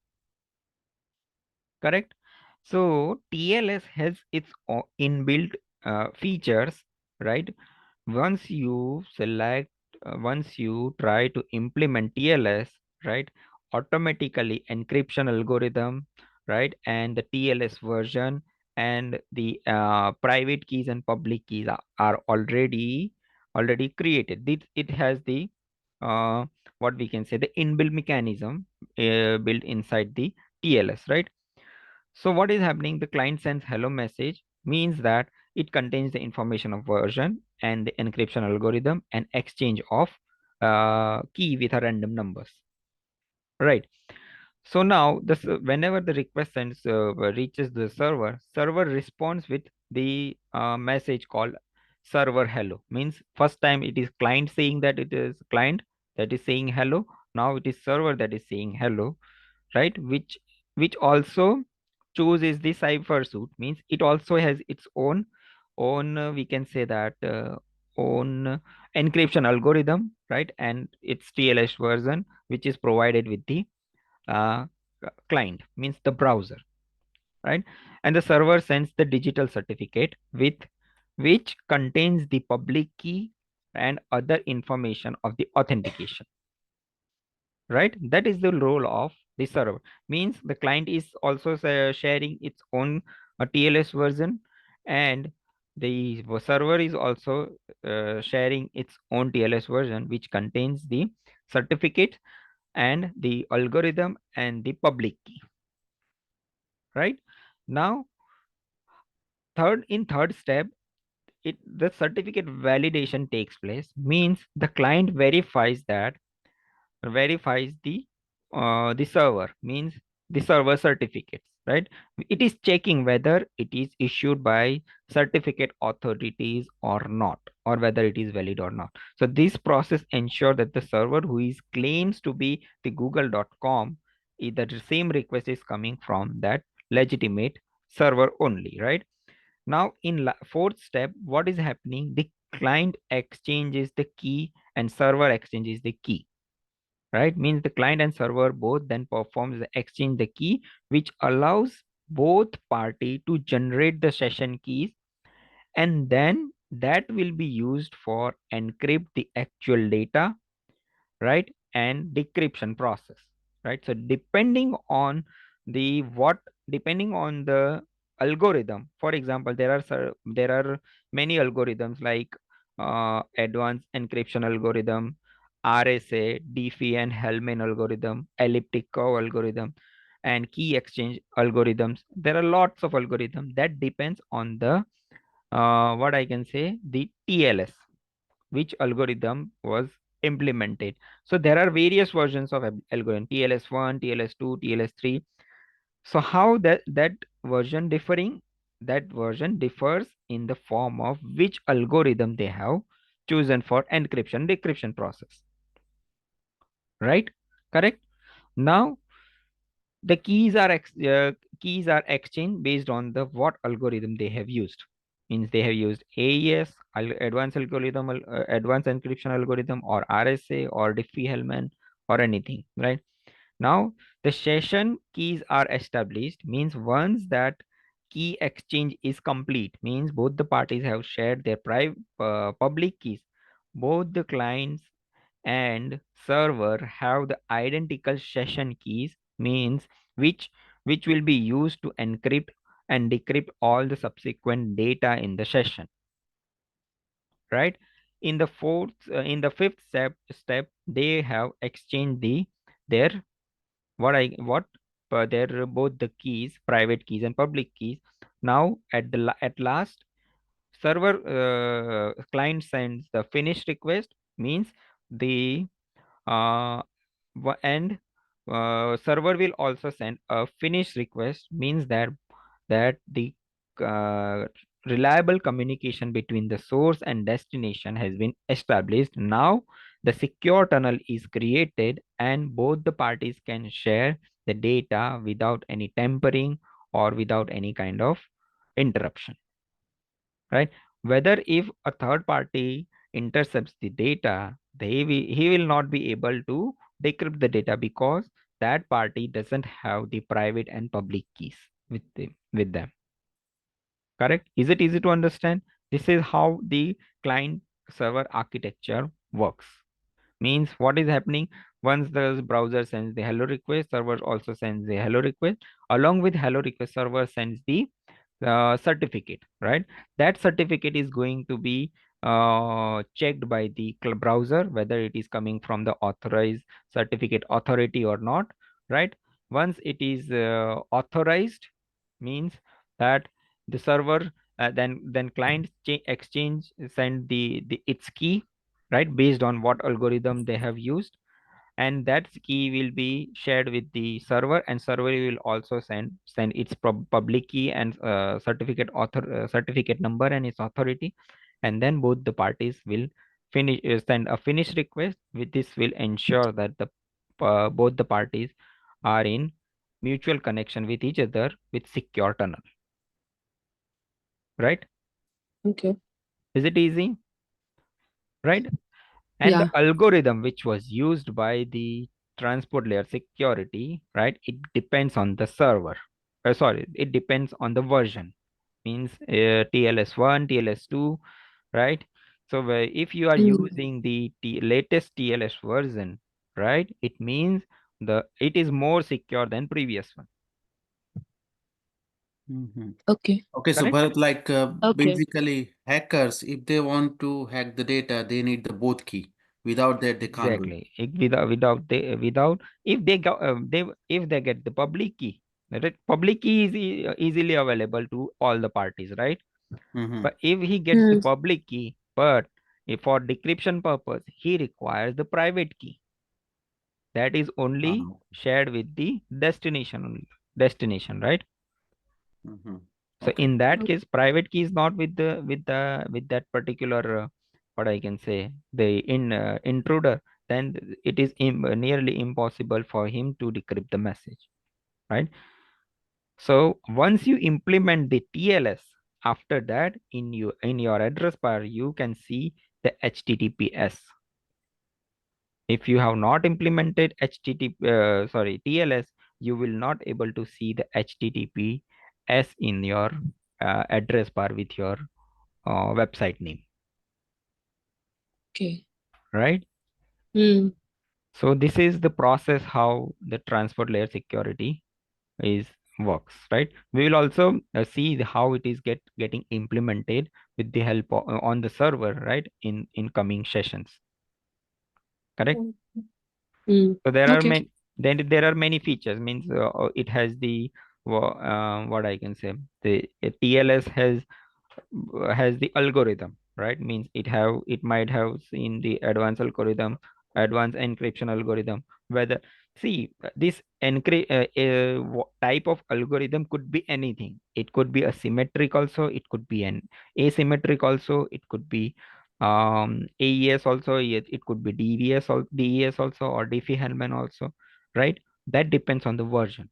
correct. So TLS has its inbuilt features, right. Once you try to implement TLS, right, automatically encryption algorithm, right, and the TLS version and the private keys and public keys are already created. It has the uh, what we can say, the inbuilt mechanism built inside the TLS, right. So what is happening? The client sends hello message, means that it contains the information of version and the encryption algorithm and exchange of key with a random numbers, right. So now whenever the request reaches the server responds with the message called server hello, means first time it is client saying that it is client that is saying hello. Now it is server that is saying hello, right, which also chooses the cipher suit, means it also has its own we can say that own encryption algorithm, right, and its TLS version, which is provided with the uh, client, means the browser, right, and the server sends the digital certificate with which contains the public key and other information of the authentication, right. That is the role of the server, means the client is also sharing its own TLS version, and the server is also sharing its own TLS version, which contains the certificate and the algorithm and the public key, right. Now third step, the certificate validation takes place, means the client verifies the server, means the server certificates, right. It is checking whether it is issued by certificate authorities or not, or whether it is valid or not. So this process ensure that the server who is claims to be the google.com, either the same request is coming from that legitimate server only, right. Now in fourth step, what is happening? The client exchanges the key and server exchanges the key, right, means the client and server both then performs the exchange the key, which allows both party to generate the session keys, and then that will be used for encrypt the actual data, right, and decryption process, right. So depending on the algorithm, for example, there are many algorithms like advanced encryption algorithm, RSA, Diffie and Hellman algorithm, elliptic curve algorithm, and key exchange algorithms. There are lots of algorithms that depends on the what I can say, the TLS, which algorithm was implemented. So there are various versions of algorithm, TLS1, TLS2, TLS3. So how that version differing? That version differs in the form of which algorithm they have chosen for encryption decryption process, right, correct. Now the keys are exchanged based on the what algorithm they have used. means they have used AES, advanced algorithm, advanced encryption algorithm, or RSA, or Diffie-Hellman, or anything, right? Now, the session keys are established, means once that key exchange is complete, means both the parties have shared their public keys. Both the clients and server have the identical session keys, means which will be used to encrypt and decrypt all the subsequent data in the session, right? In the fifth step, they have exchanged their what their both the keys, private keys and public keys. Now at last, server client sends the finish request, means the uh, and server will also send a finish request, means that the uh, reliable communication between the source and destination has been established. Now the secure tunnel is created and both the parties can share the data without any tampering or without any kind of interruption, right? Whether if a third party intercepts the data, he will not be able to decrypt the data because that party doesn't have the private and public keys with them. Correct? Is it easy to understand? This is how the client server architecture works. Means what is happening, once the browser sends the hello request, server also sends the hello request. Along with hello request, server sends the certificate, right? That certificate is going to be checked by the browser whether it is coming from the authorized certificate authority or not, right? Once it is authorized, means that the server then client exchange send the its key, right, based on what algorithm they have used, and that key will be shared with the server, and server will also send its public key and certificate number and its authority, and then both the parties will finish send a finish request. With this will ensure that the both the parties are in mutual connection with each other with secure tunnel, right? Okay. Is it easy? Right? And Yeah. the algorithm which was used by the transport layer security, right, it depends on the server. Sorry, it depends on the version. Means TLS1, TLS2, right? So if you are using the latest TLS version, right, it means it is more secure than previous one. Okay. Okay, so Correct? Bharat, like Okay. basically hackers, if they want to hack the data, they need the both key. Without that, they can't do it. Exactly. Without if they go if they get the public key, right? Public key is easily available to all the parties, right? Mm-hmm. But if he gets the public key, but if for decryption purpose, he requires the private key. That is only shared with the destination, right? Mm-hmm. So Okay. in that case, private key is not with that particular what I can say the intruder. Then it is nearly impossible for him to decrypt the message, right? So once you implement the TLS, after that in your address bar you can see the HTTPS. If you have not implemented TLS, you will not able to see the HTTPS in your address bar with your website name, Okay. right? So this is the process how the transport layer security is works, right? We will also see how it is getting implemented with the help on the server, right, in coming sessions. Correct? So there are Okay. many, then there are many features, means it has the what I can say, the TLS has the algorithm, right? Means it might have seen the advanced algorithm, advanced encryption algorithm. Whether see this type of algorithm could be anything. It could be a symmetric also, it could be an asymmetric also, it could be AES also, it could be DES also, or Diffie-Hellman also, right? That depends on the version,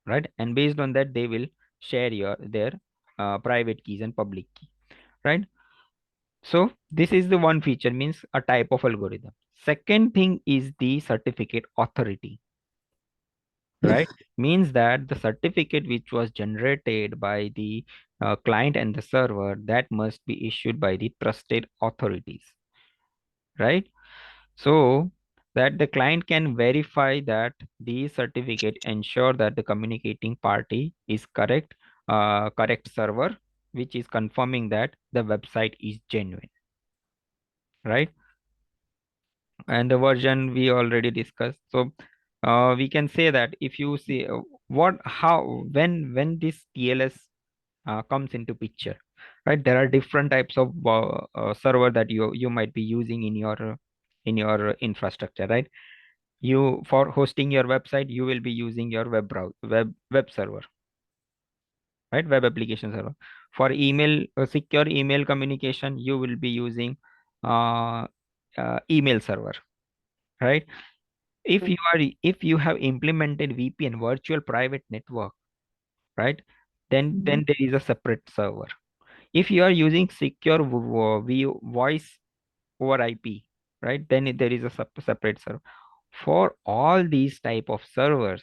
right? And based on that, they will share their private keys and public key, right? So this is the one feature, means a type of algorithm. Second thing is the certificate authority, right? Means that the certificate which was generated by the client and the server, that must be issued by the trusted authorities, right? So that the client can verify that the certificate ensure that the communicating party is correct server, which is confirming that the website is genuine, right? And the version we already discussed. So we can say that if you see when this TLS comes into picture, right? There are different types of server that you might be using in your infrastructure, right? You, for hosting your website, you will be using your web server, right? Web application server. For email, secure email communication, you will be using uh, email server, right? If you have implemented VPN, virtual private network, right, then there is a separate server. If you are using secure voice over IP, right, then there is a separate server. For all these type of servers,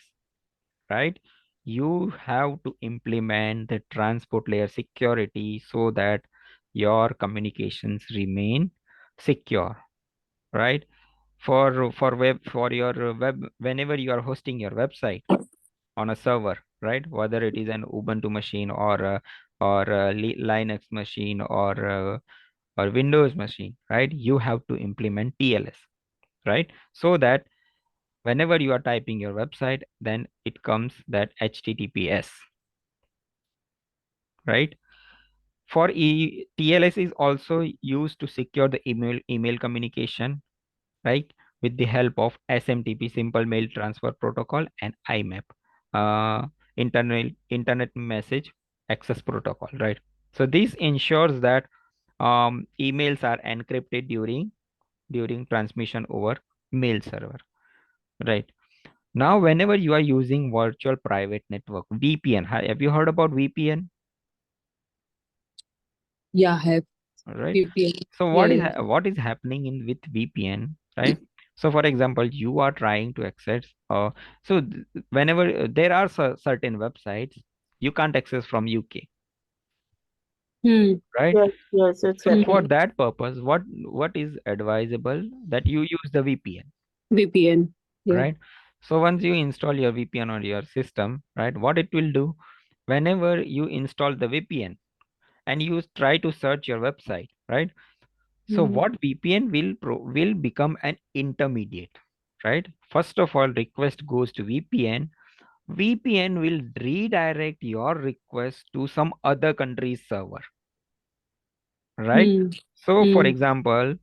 right, you have to implement the transport layer security so that your communications remain secure, right? For your web, whenever you are hosting your website on a server, right, whether it is an Ubuntu machine or a Linux machine or Windows machine, right, you have to implement TLS, right, so that whenever you are typing your website, then it comes that HTTPS, right? TLS is also used to secure the email communication, right, with the help of SMTP, Simple Mail Transfer Protocol, and IMAP, Internet Message Access Protocol, right? So this ensures that emails are encrypted during transmission over mail server, right? Now, whenever you are using virtual private network, VPN, have you heard about VPN? Yeah, have Right. VPN. So Yeah, yeah. what is happening in with VPN, right? So for example, you are trying to access whenever there are certain websites you can't access from UK, Hmm. right? Yes, it's So for happening. that purpose, what is advisable that you use the VPN, VPN. Yeah. right? So once you install your VPN on your system, right, what it will do, whenever you install the VPN and you try to search your website, right? So Hmm. what VPN will become an intermediate, right? First of all, request goes to VPN. VPN will redirect your request to some other country's server, right? Hmm. So for Hmm. example,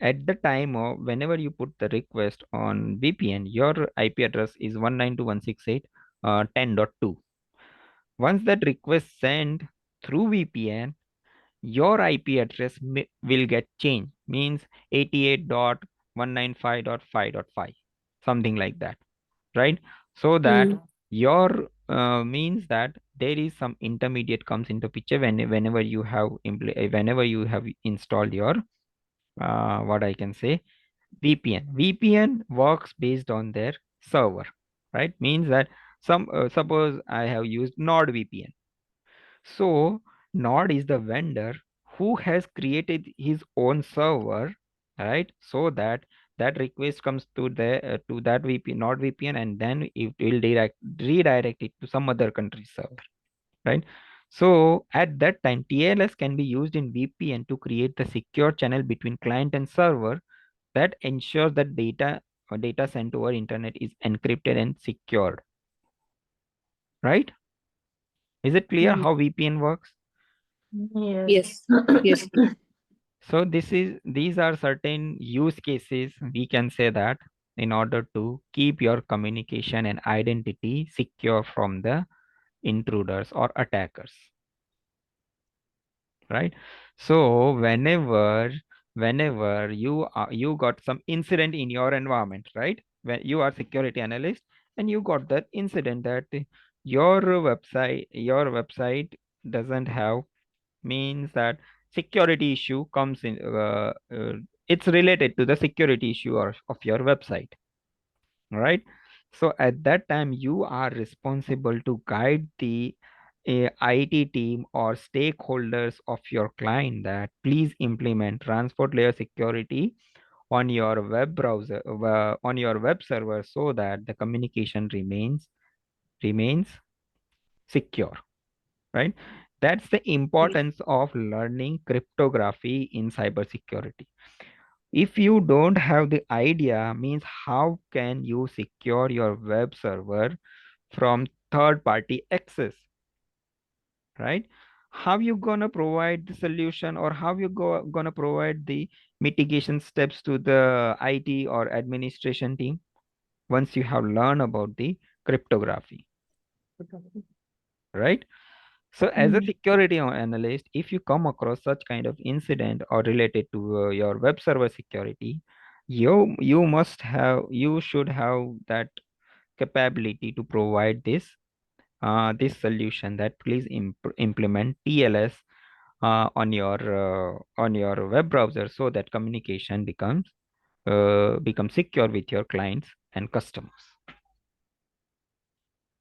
at the time of whenever you put the request on VPN, your IP address is 192.168.10.2. Once that request sent through VPN, your IP address will get changed, means 88.195.5.5, something like that, right? So that Hmm. your means that there is some intermediate comes into picture whenever you have installed your what I can say, VPN. VPN works based on their server, right? Means that suppose I have used NordVPN. So Nord is the vendor who has created his own server, right? So that that request comes to that VPN, Nord VPN, and then it will redirect it to some other country's server, right? So at that time, TLS can be used in VPN to create the secure channel between client and server that ensures that data sent over internet is encrypted and secured, right? Is it clear Hmm. how VPN works? Yes. Yes. So these are certain use cases we can say that in order to keep your communication and identity secure from the intruders or attackers, right? So whenever you got some incident in your environment, right? When you are security analyst and you got that incident that your website doesn't have means that security issue comes in. It's related to the security issue of your website, right? So at that time, you are responsible to guide the IT team or stakeholders of your client that please implement transport layer security on your web browser, on your web server, so that the communication remains secure, right? That's the importance of learning cryptography in cybersecurity. If you don't have the idea, means how can you secure your web server from third party access, right? How you gonna provide the solution, or how you gonna provide the mitigation steps to the IT or administration team once you have learned about the cryptography, right? So as a security analyst, if you come across such kind of incident or related to your web server security, you should have that capability to provide this solution, that please implement TLS on your web browser, so that communication becomes secure with your clients and customers,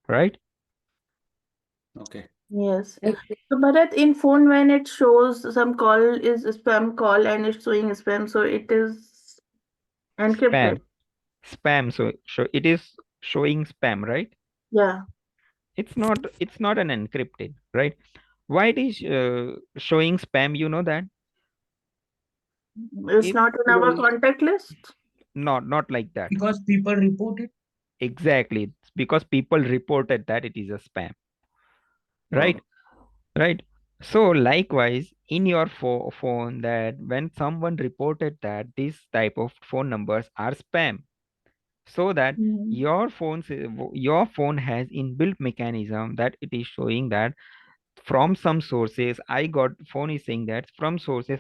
right? Okay. Yes. So, Bharat, in phone, when it shows some call is a spam call and it's showing spam, so it is encrypted. Spam. So it is showing spam, right? Yeah. It's not an encrypted, right? Why it is showing spam, you know that? It's If not in our contact list. not like that. Because people report it. Exactly. It's because people reported that it is a spam, right? Right. So likewise, in your phone, that when someone reported that this type of phone numbers are spam, so that your phone has inbuilt mechanism that it is showing that from some sources phone is saying that from sources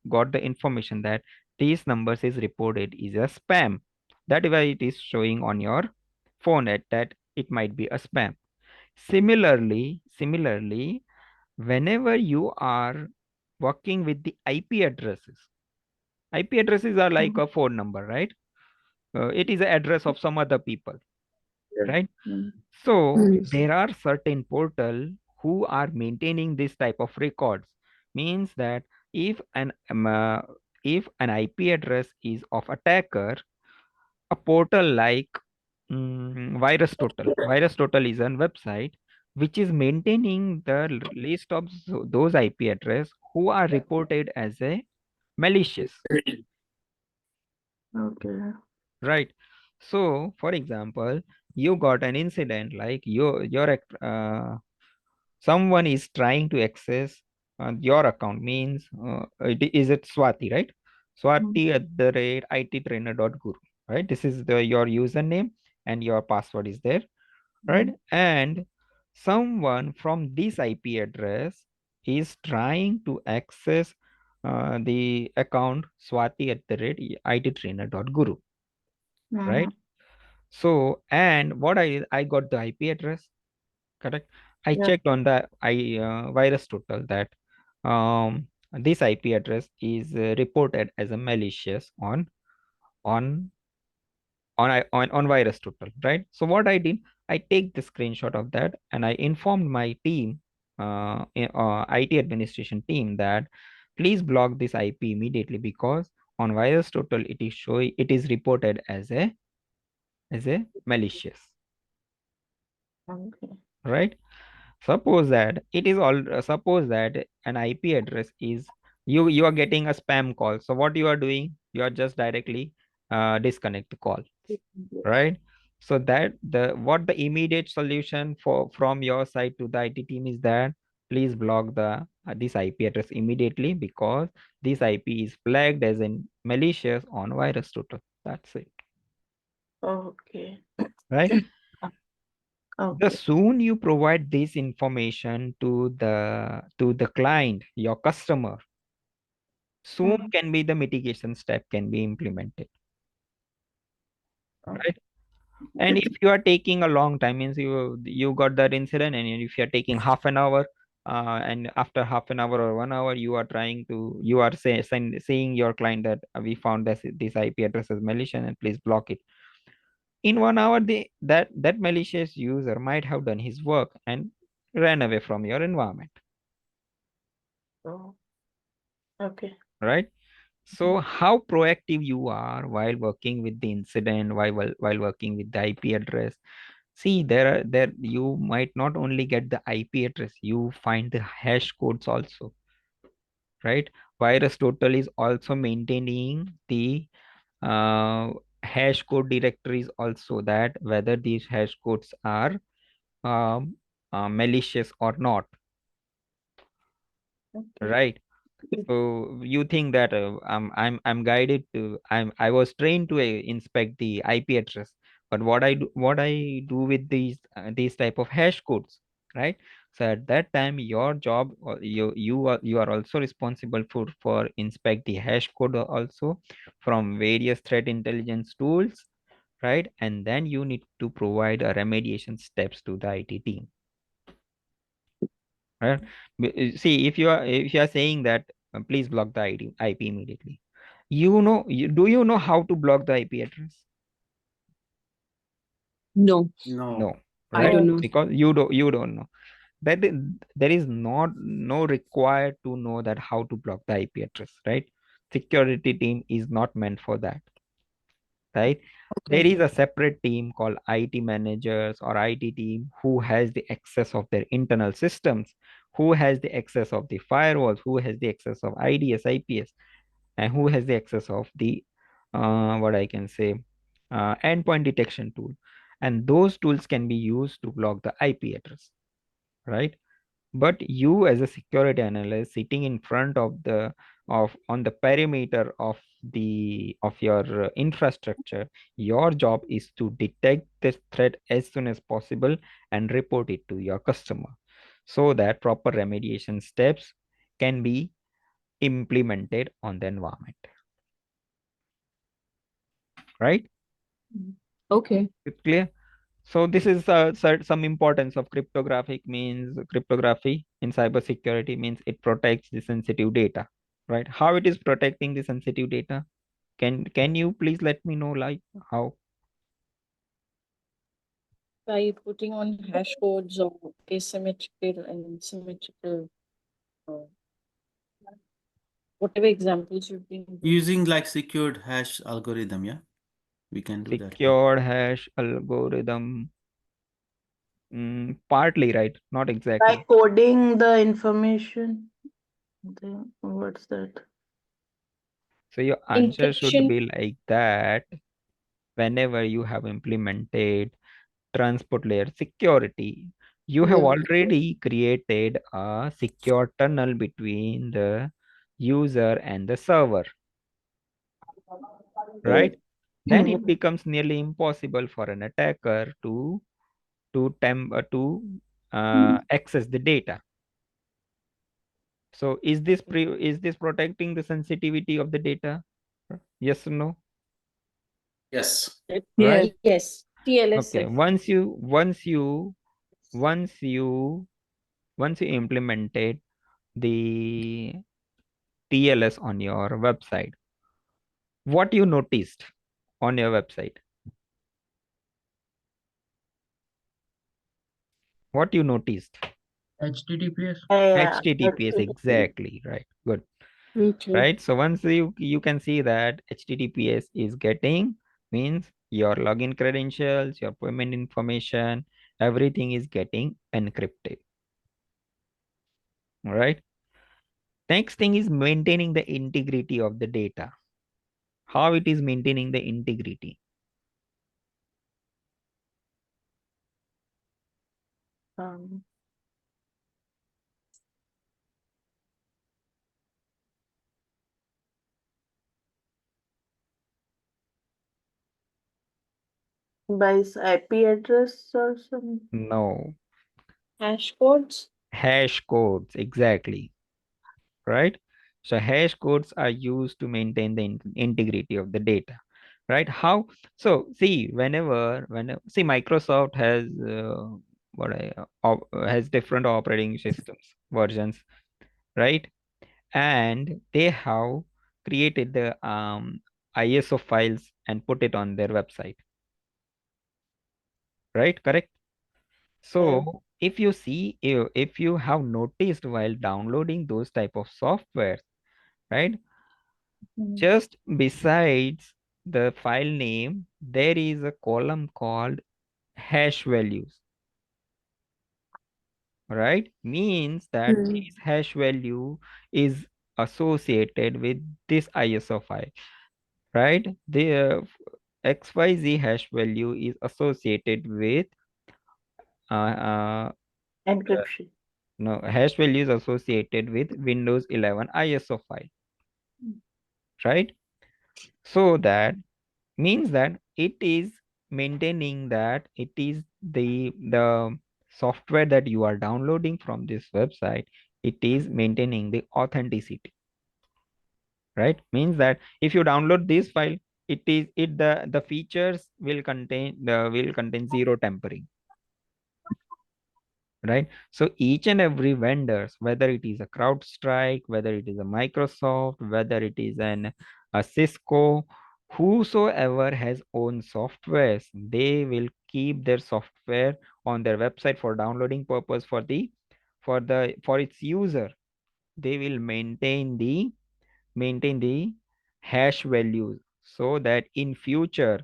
got the information that these numbers is reported is a spam. That is why it is showing on your phone that it might be a spam. Similarly, whenever you are working with the IP addresses are like a phone number, right? It is the address of some other people, right? So there are certain portal who are maintaining this type of records. Means that if an IP address is of attacker, a portal like Virus Total is a website which is maintaining the list of those IP address who are reported as a malicious, Okay. right? So, for example, you got an incident like someone is trying to access your account, means is it Swati, right? Swati at the rate ittrainer.guru, right? This is your username and your password is there, right? And someone from this IP address is trying to access the account Swati at the rate ittrainer.guru, right? So, and what I got the IP address, correct? I Yeah. checked on the virus total that this IP address is reported as a malicious on on virus total, right? So what I did, I take the screenshot of that and I informed my team, IT administration team, that please block this IP immediately, because on virus total it is reported as a malicious, Okay. right? Suppose that suppose that an IP address is, you are getting a spam call. So what you are doing, you are just directly disconnect the call, right? So that the immediate solution from your side to the IT team is that please block the this IP address immediately, because this IP is flagged as in malicious on virus total. That's it, Okay. right? The Okay. soon you provide this information to the client, your customer, soon can be the mitigation step can be implemented, right? And if you are taking a long time, means you got that incident, and if you are taking half an hour, and after half an hour or 1 hour, you are saying your client that we found this IP address is malicious and please block it. In 1 hour, that malicious user might have done his work and ran away from your environment, Oh, okay. right? So how proactive you are while working with the incident, while working with the IP address. See, there you might not only get the IP address, you find the hash codes also, right? VirusTotal is also maintaining the uh, hash code directories also, that whether these hash codes are um, malicious or not, Okay. right? So you think that I'm guided to I was trained to inspect the IP address, but what I do with these type of hash codes, right? So at that time, your job, or you are also responsible for inspect the hash code also from various threat intelligence tools, right? And then you need to provide a remediation steps to the IT team, right? See, if you are saying that please block the IP immediately, do you know how to block the IP address? No, No. No, I right? don't No. know. Because you don't know that there is not no required to know that how to block the IP address, right? Security team is not meant for that, right? There Okay. is a separate team called IT managers or IT team who has the access of their internal systems, who has the access of the firewalls, who has the access of IDS, IPS, and who has the access of the what I can say endpoint detection tool. And those tools can be used to block the IP address, right? But you as a security analyst sitting in front of the of on the perimeter of your infrastructure, your job is to detect this threat as soon as possible and report it to your customer, so that proper remediation steps can be implemented on the environment, right? Okay. It's clear. So this is some importance of cryptographic means cryptography in cybersecurity means it protects the sensitive data, right? How it is protecting the sensitive data? Can you please let me know, like, how? By putting on hash codes or asymmetrical and symmetrical, uh, whatever examples you've been giving. Using like secured hash algorithm, yeah? We can do that. Secured hash algorithm. Partly, right? Not By exactly. coding the information. What's that? So your answer should Encryption. be like that. Whenever you have implemented transport layer security, you have Yeah. already created a secure tunnel between the user and the server, right? Then it becomes nearly impossible for an attacker to access the data. So is this protecting the sensitivity of the data? Yes or no? Yes. Right? Yes. Okay. TLSF. Once you implemented the TLS on your website, what you noticed on your website? What you noticed? HTTPS. Yeah, HTTPS, exactly, right. Good. Okay. Right. So once you can see that HTTPS is getting, means your login credentials, your payment information, everything is getting encrypted. All right. Next thing is maintaining the integrity of the data. How it is maintaining the integrity? um, by IP address or something. No. Hash codes. Hash codes, exactly. Right? So hash codes are used to maintain the integrity of the data, right? How? So see, whenever see, Microsoft has has different operating systems versions, right? And they have created the ISO files and put it on their website, right? Correct. So if you see, if you have noticed while downloading those type of software, right, just besides the file name, there is a column called hash values, right? Means that this hash value is associated with this ISO file, right? The XYZ hash value is associated with uh, uh, Encryption. no, hash value is associated with Windows 11 ISO file, right? So that means that it is maintaining that it is the software that you are downloading from this website, it is maintaining the authenticity, right? Means that if you download this file, the features will contain zero tampering, right? So each and every vendors, whether it is a CrowdStrike, whether it is a Microsoft, whether it is a Cisco, whosoever has own softwares, they will keep their software on their website for downloading purpose for its user. They will maintain the hash values so that in future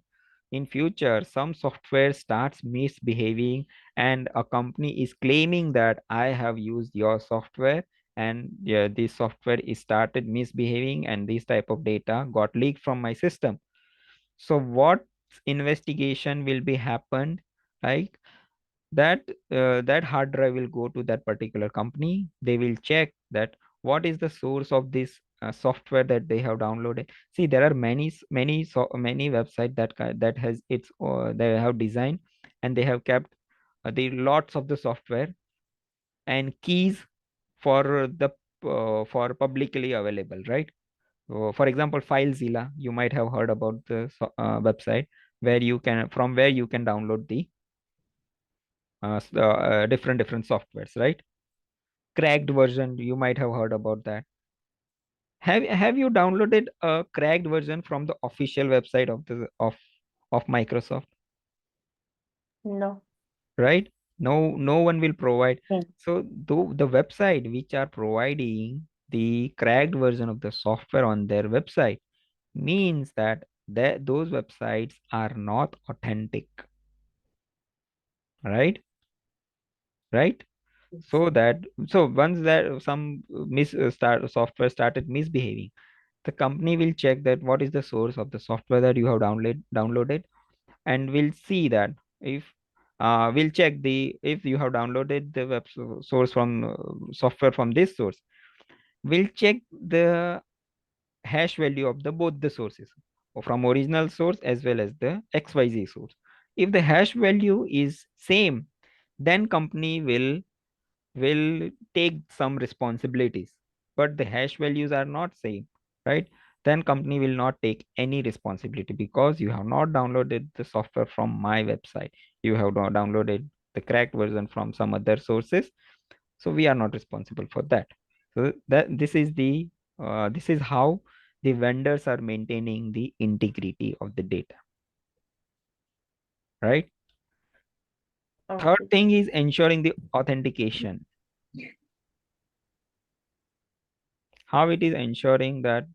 some software starts misbehaving and a company is claiming that I have used your software, and yeah, this software is started misbehaving and this type of data got leaked from my system. So what investigation will be happened, like that hard drive will go to that particular company. They will check that what is the source of this software that they have downloaded. See, there are many website that has its they have designed and they have kept the lots of the software and keys for the for publicly available, right? For example, FileZilla, you might have heard about the website where you can download the different softwares, right? Cracked version, you might have heard about that. Have you downloaded a cracked version from the official website of Microsoft, No. right? No one will provide. So though the website which are providing the cracked version of the software on their website means that those websites are not authentic, right? Right? So once that some software started misbehaving, the company will check that what is the source of the software that you have downloaded, and we'll see that if we'll check the if you have downloaded the source from software from this source, we'll check the hash value of the both the sources, or from original source as well as the XYZ source. If the hash value is same, then company will take some responsibilities, but the hash values are not same, right? Then company will not take any responsibility because you have not downloaded the software from my website, you have not downloaded the cracked version from some other sources, so we are not responsible for that. So that this is how the vendors are maintaining the integrity of the data, right? Third Okay. thing is ensuring the authentication. How it is ensuring that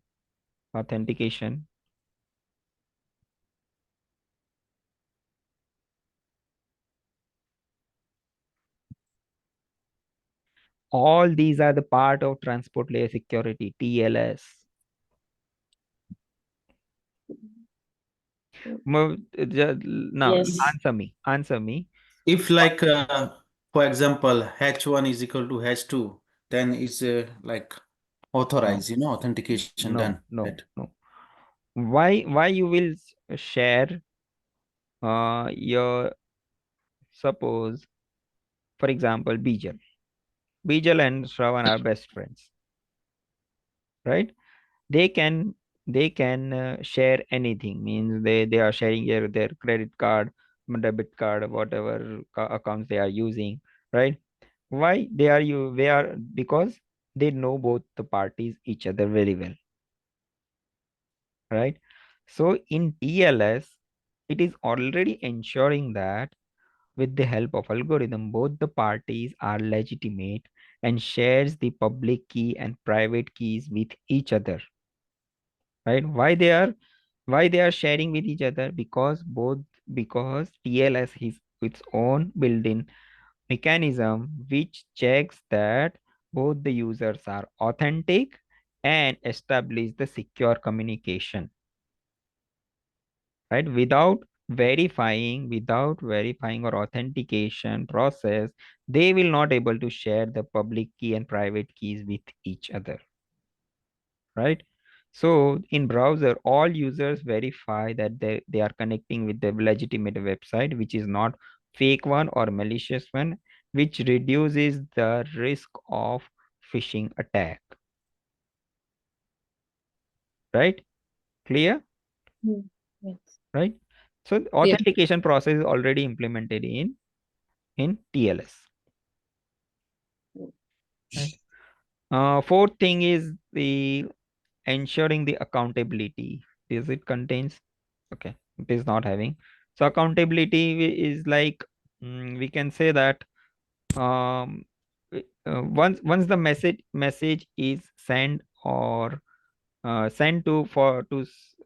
authentication? All these are the part of transport layer security, TLS. Now Yes. answer me. If like for example H1 is equal to H2, then it's like authorized, authentication done. No. Right. Why you will share your, suppose, for example, Bijal and Shravan are best friends, right? They can share anything, means they are sharing their credit card, debit card, whatever accounts they are using, right? Why they are because they know both the parties each other very well, right? So in TLS, it is already ensuring that with the help of algorithm, both the parties are legitimate and shares the public key and private keys with each other, right? Why they are sharing with each other? Because TLS has its own built-in mechanism which checks that both the users are authentic and establish the secure communication, right? Without verifying or authentication process, they will not able to share the public key and private keys with each other, right? So in browser, all users verify that they are connecting with the legitimate website, which is not fake one or malicious one, which reduces the risk of phishing attack, right? Clear? Yes. Right? So the Yeah. authentication process is already implemented in TLS. Right? Fourth thing is the ensuring the accountability. Is it contains? Okay, it is not having. So accountability is like we can say that once the message is sent or sent to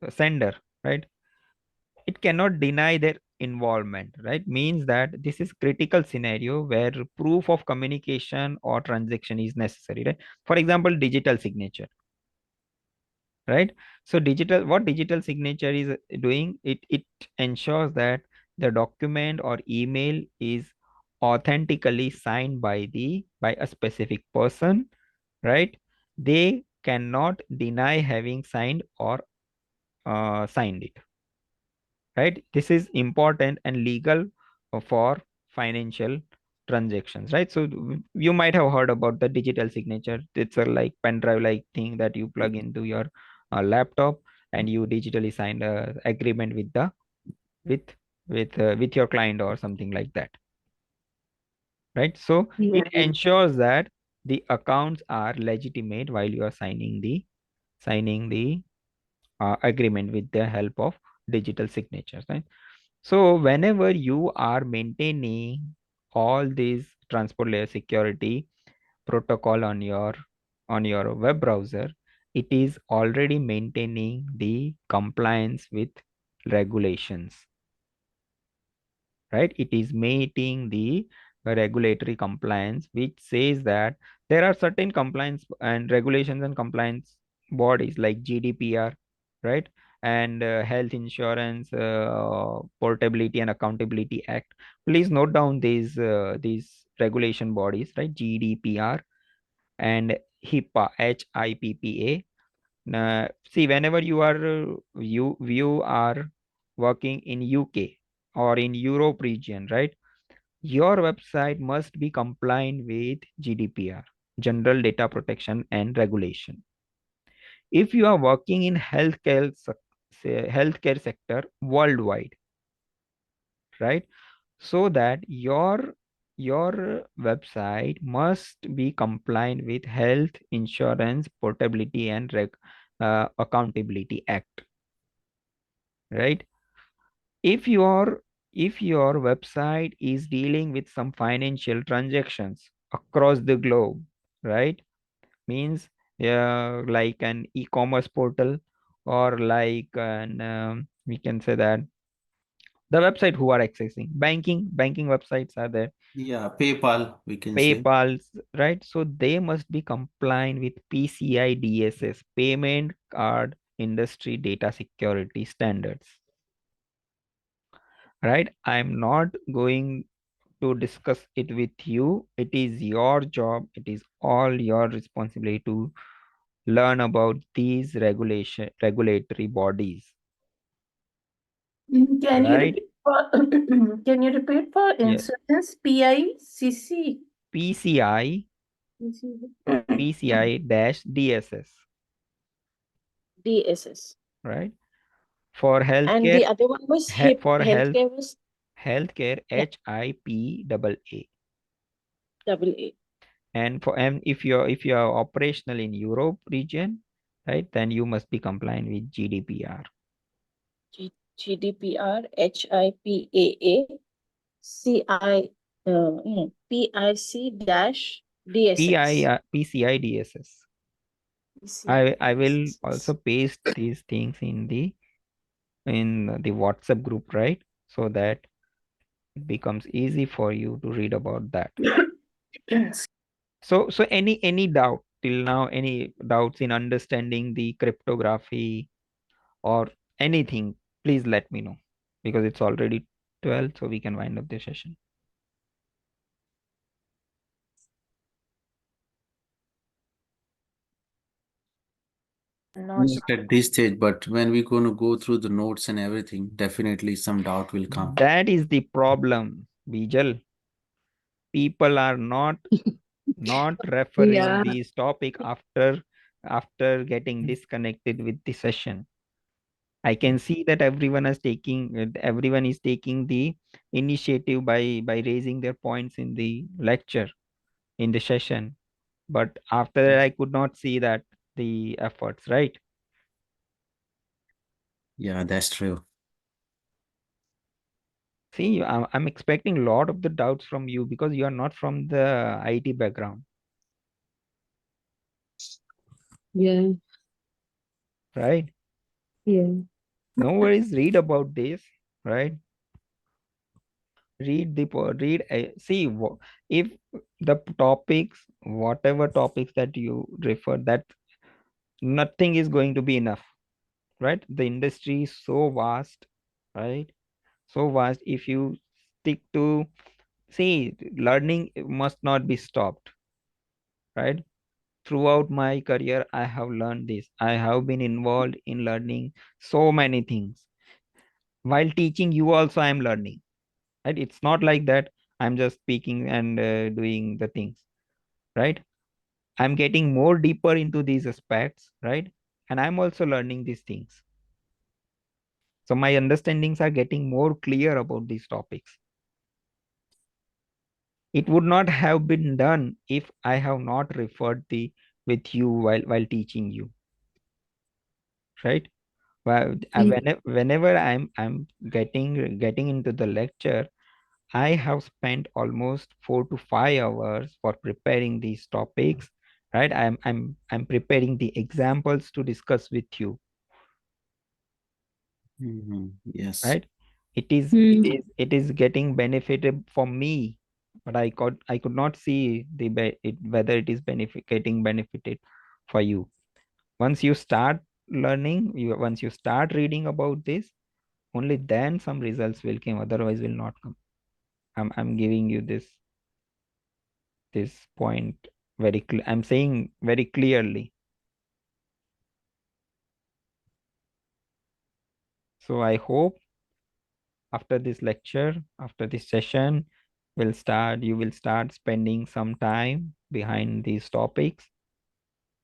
sender, right? It cannot deny their involvement, right? Means that this is critical scenario where proof of communication or transaction is necessary, right? For example, digital signature, right? So what digital signature is doing, it ensures that the document or email is authentically signed by a specific person, right? They cannot deny having signed or signed it, right? This is important and legal for financial transactions, right? So you might have heard about the digital signature. It's a like pen drive like thing that you plug into your laptop, and you digitally sign a agreement with the with your client or something like that, right? So it ensures that the accounts are legitimate while you are signing the agreement with the help of digital signatures, right? So whenever you are maintaining all these transport layer security protocol on your web browser, it is already maintaining the compliance with regulations, right? It is meeting the regulatory compliance, which says that there are certain compliance and regulations and compliance bodies like GDPR, right? And Health Insurance Portability and Accountability Act. Please note down these regulation bodies, right? GDPR and HIPAA, HIPPA. See, whenever you are working in UK or in Europe region, right? Your website must be compliant with GDPR, General Data Protection and Regulation. If you are working in healthcare sector worldwide, right? So that your website must be compliant with Health Insurance Portability and Accountability Act, right? If your website is dealing with some financial transactions across the globe, right? Means like an e-commerce portal, or like an we can say that the website who are accessing banking websites are there, Yeah, PayPal, we can say. PayPal's, right? So they must be compliant with PCI DSS, Payment Card Industry Data Security Standards, right? I'm not going to discuss it with you. It is your job. It is all your responsibility to learn about these regulatory bodies, Can you right? repeat for can you repeat for Yes. insurance PICC? PCI PCI-DSS, DSS. right? For And the healthcare, other one was for healthcare was Healthcare, Yeah. HIPAA. Double A. And if you're operational in Europe region, right, then you must be compliant with GDPR. GDPR, HIPAA, PIC dash DSS. PCI DSS. I will also paste these things in the WhatsApp group, right? So that it becomes easy for you to read about that. So any doubt till now, any doubts in understanding the cryptography or anything, please let me know, because it's already 12, so we can wind up the session. Not Not at this stage, but when we're going to go through the notes and everything, definitely some doubt will come. That is the problem, Bijal. People are not referring Yeah. this topic after getting disconnected with the session. I can see that everyone is taking the initiative by raising their points in the lecture, in the session, but after that I could not see that the efforts, right? Yeah, that's true. See, I'm expecting a lot of the doubts from you because you are not from the IT background, Yeah. right? Yeah. No worries, read about this, right? Read read, see, if the topics, whatever topics that you refer, that nothing is going to be enough, right? The industry is so vast, right? So vast. If you stick to, see, learning must not be stopped, right? Throughout my career, I have learned this. I have been involved in learning so many things. While teaching you also, I am learning, right? It's not like that I'm just speaking and doing the things, right? I'm getting more deeper into these aspects, right? And I'm also learning these things. So my understandings are getting more clear about these topics. It would not have been done if I have not referred the with you while teaching you, right? Well, whenever I'm getting into the lecture, I have spent almost 4 to 5 hours for preparing these topics, right? I'm preparing the examples to discuss with you, Yes. right? It is getting benefited for me, but I could not see whether it is getting benefited for you. Once you start learning, once you start reading about this, only then some results will come, otherwise will not come. I'm giving you this point very clear. I'm saying very clearly. So I hope after this lecture, after this session, you will start spending some time behind these topics,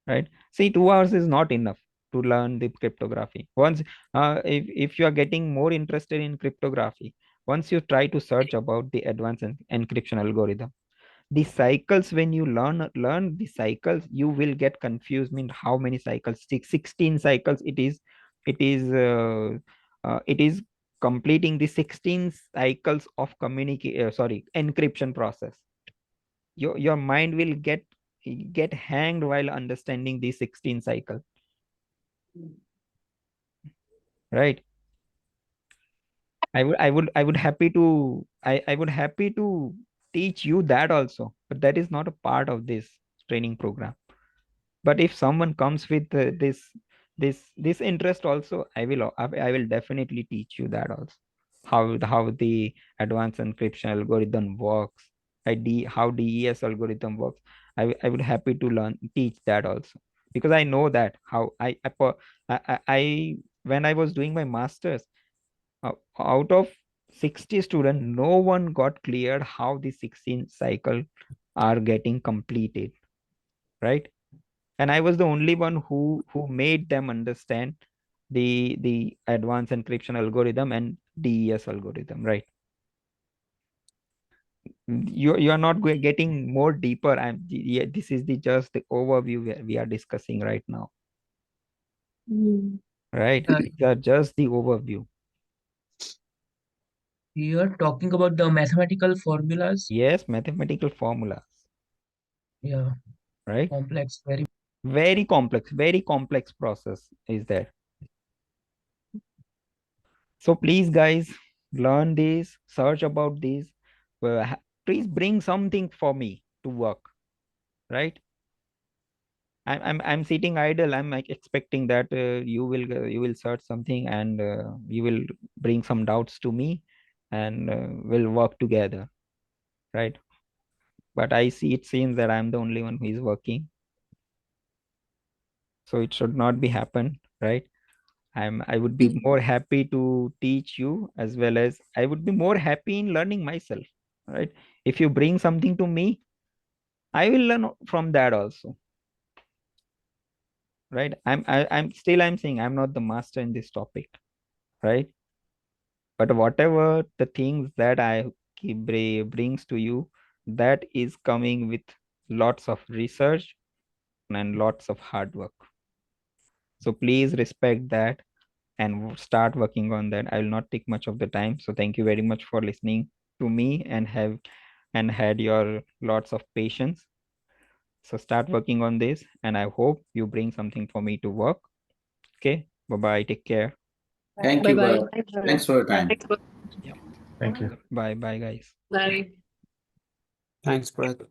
right? See, 2 hours is not enough to learn the cryptography. Once, if you are getting more interested in cryptography, once you try to search about the advanced encryption algorithm, the cycles, when you learn the cycles, you will get confused. Mean how many cycles? 16 cycles. It is completing the 16 cycles of encryption process. Your mind will get hanged while understanding the 16 cycle, right? I would happy to teach you that also, but that is not a part of this training program. But if someone comes with this interest also, I will definitely teach you that also, how the advanced encryption algorithm works, how DES algorithm works. I would happy to teach that also, because I know that how I when I was doing my masters, out of 60 students, no one got cleared how the 16 cycle are getting completed, right? And I was the only one who made them understand the advanced encryption algorithm and DES algorithm, right? You are not getting more deeper. Yeah, this is just the overview we are discussing right now, right? These are just the overview. We are talking about the mathematical formulas. Yes, mathematical formulas, Yeah, right? complex, very. Very complex process is there. So please, guys, learn this, search about this. Please bring something for me to work, right? I'm sitting idle. I'm like expecting that you will search something and you will bring some doubts to me, and we'll work together, right? But I see it seems that I'm the only one who is working, so it should not be happen, right? I would be more happy to teach you, as well as I would be more happy in learning myself, right? If you bring something to me, I will learn from that also, right? I'm saying I'm not the master in this topic, right? But whatever the things that I brings to you, that is coming with lots of research and lots of hard work. So please respect that and start working on that. I will not take much of the time. So thank you very much for listening to me and had your lots of patience. So start working on this, and I hope you bring something for me to work. Okay, bye bye. Take care. Thank Bye you, bye. Bharat. Thanks for your time. Yeah. Thank you. Bye bye, guys. Bye. Thanks, Brad.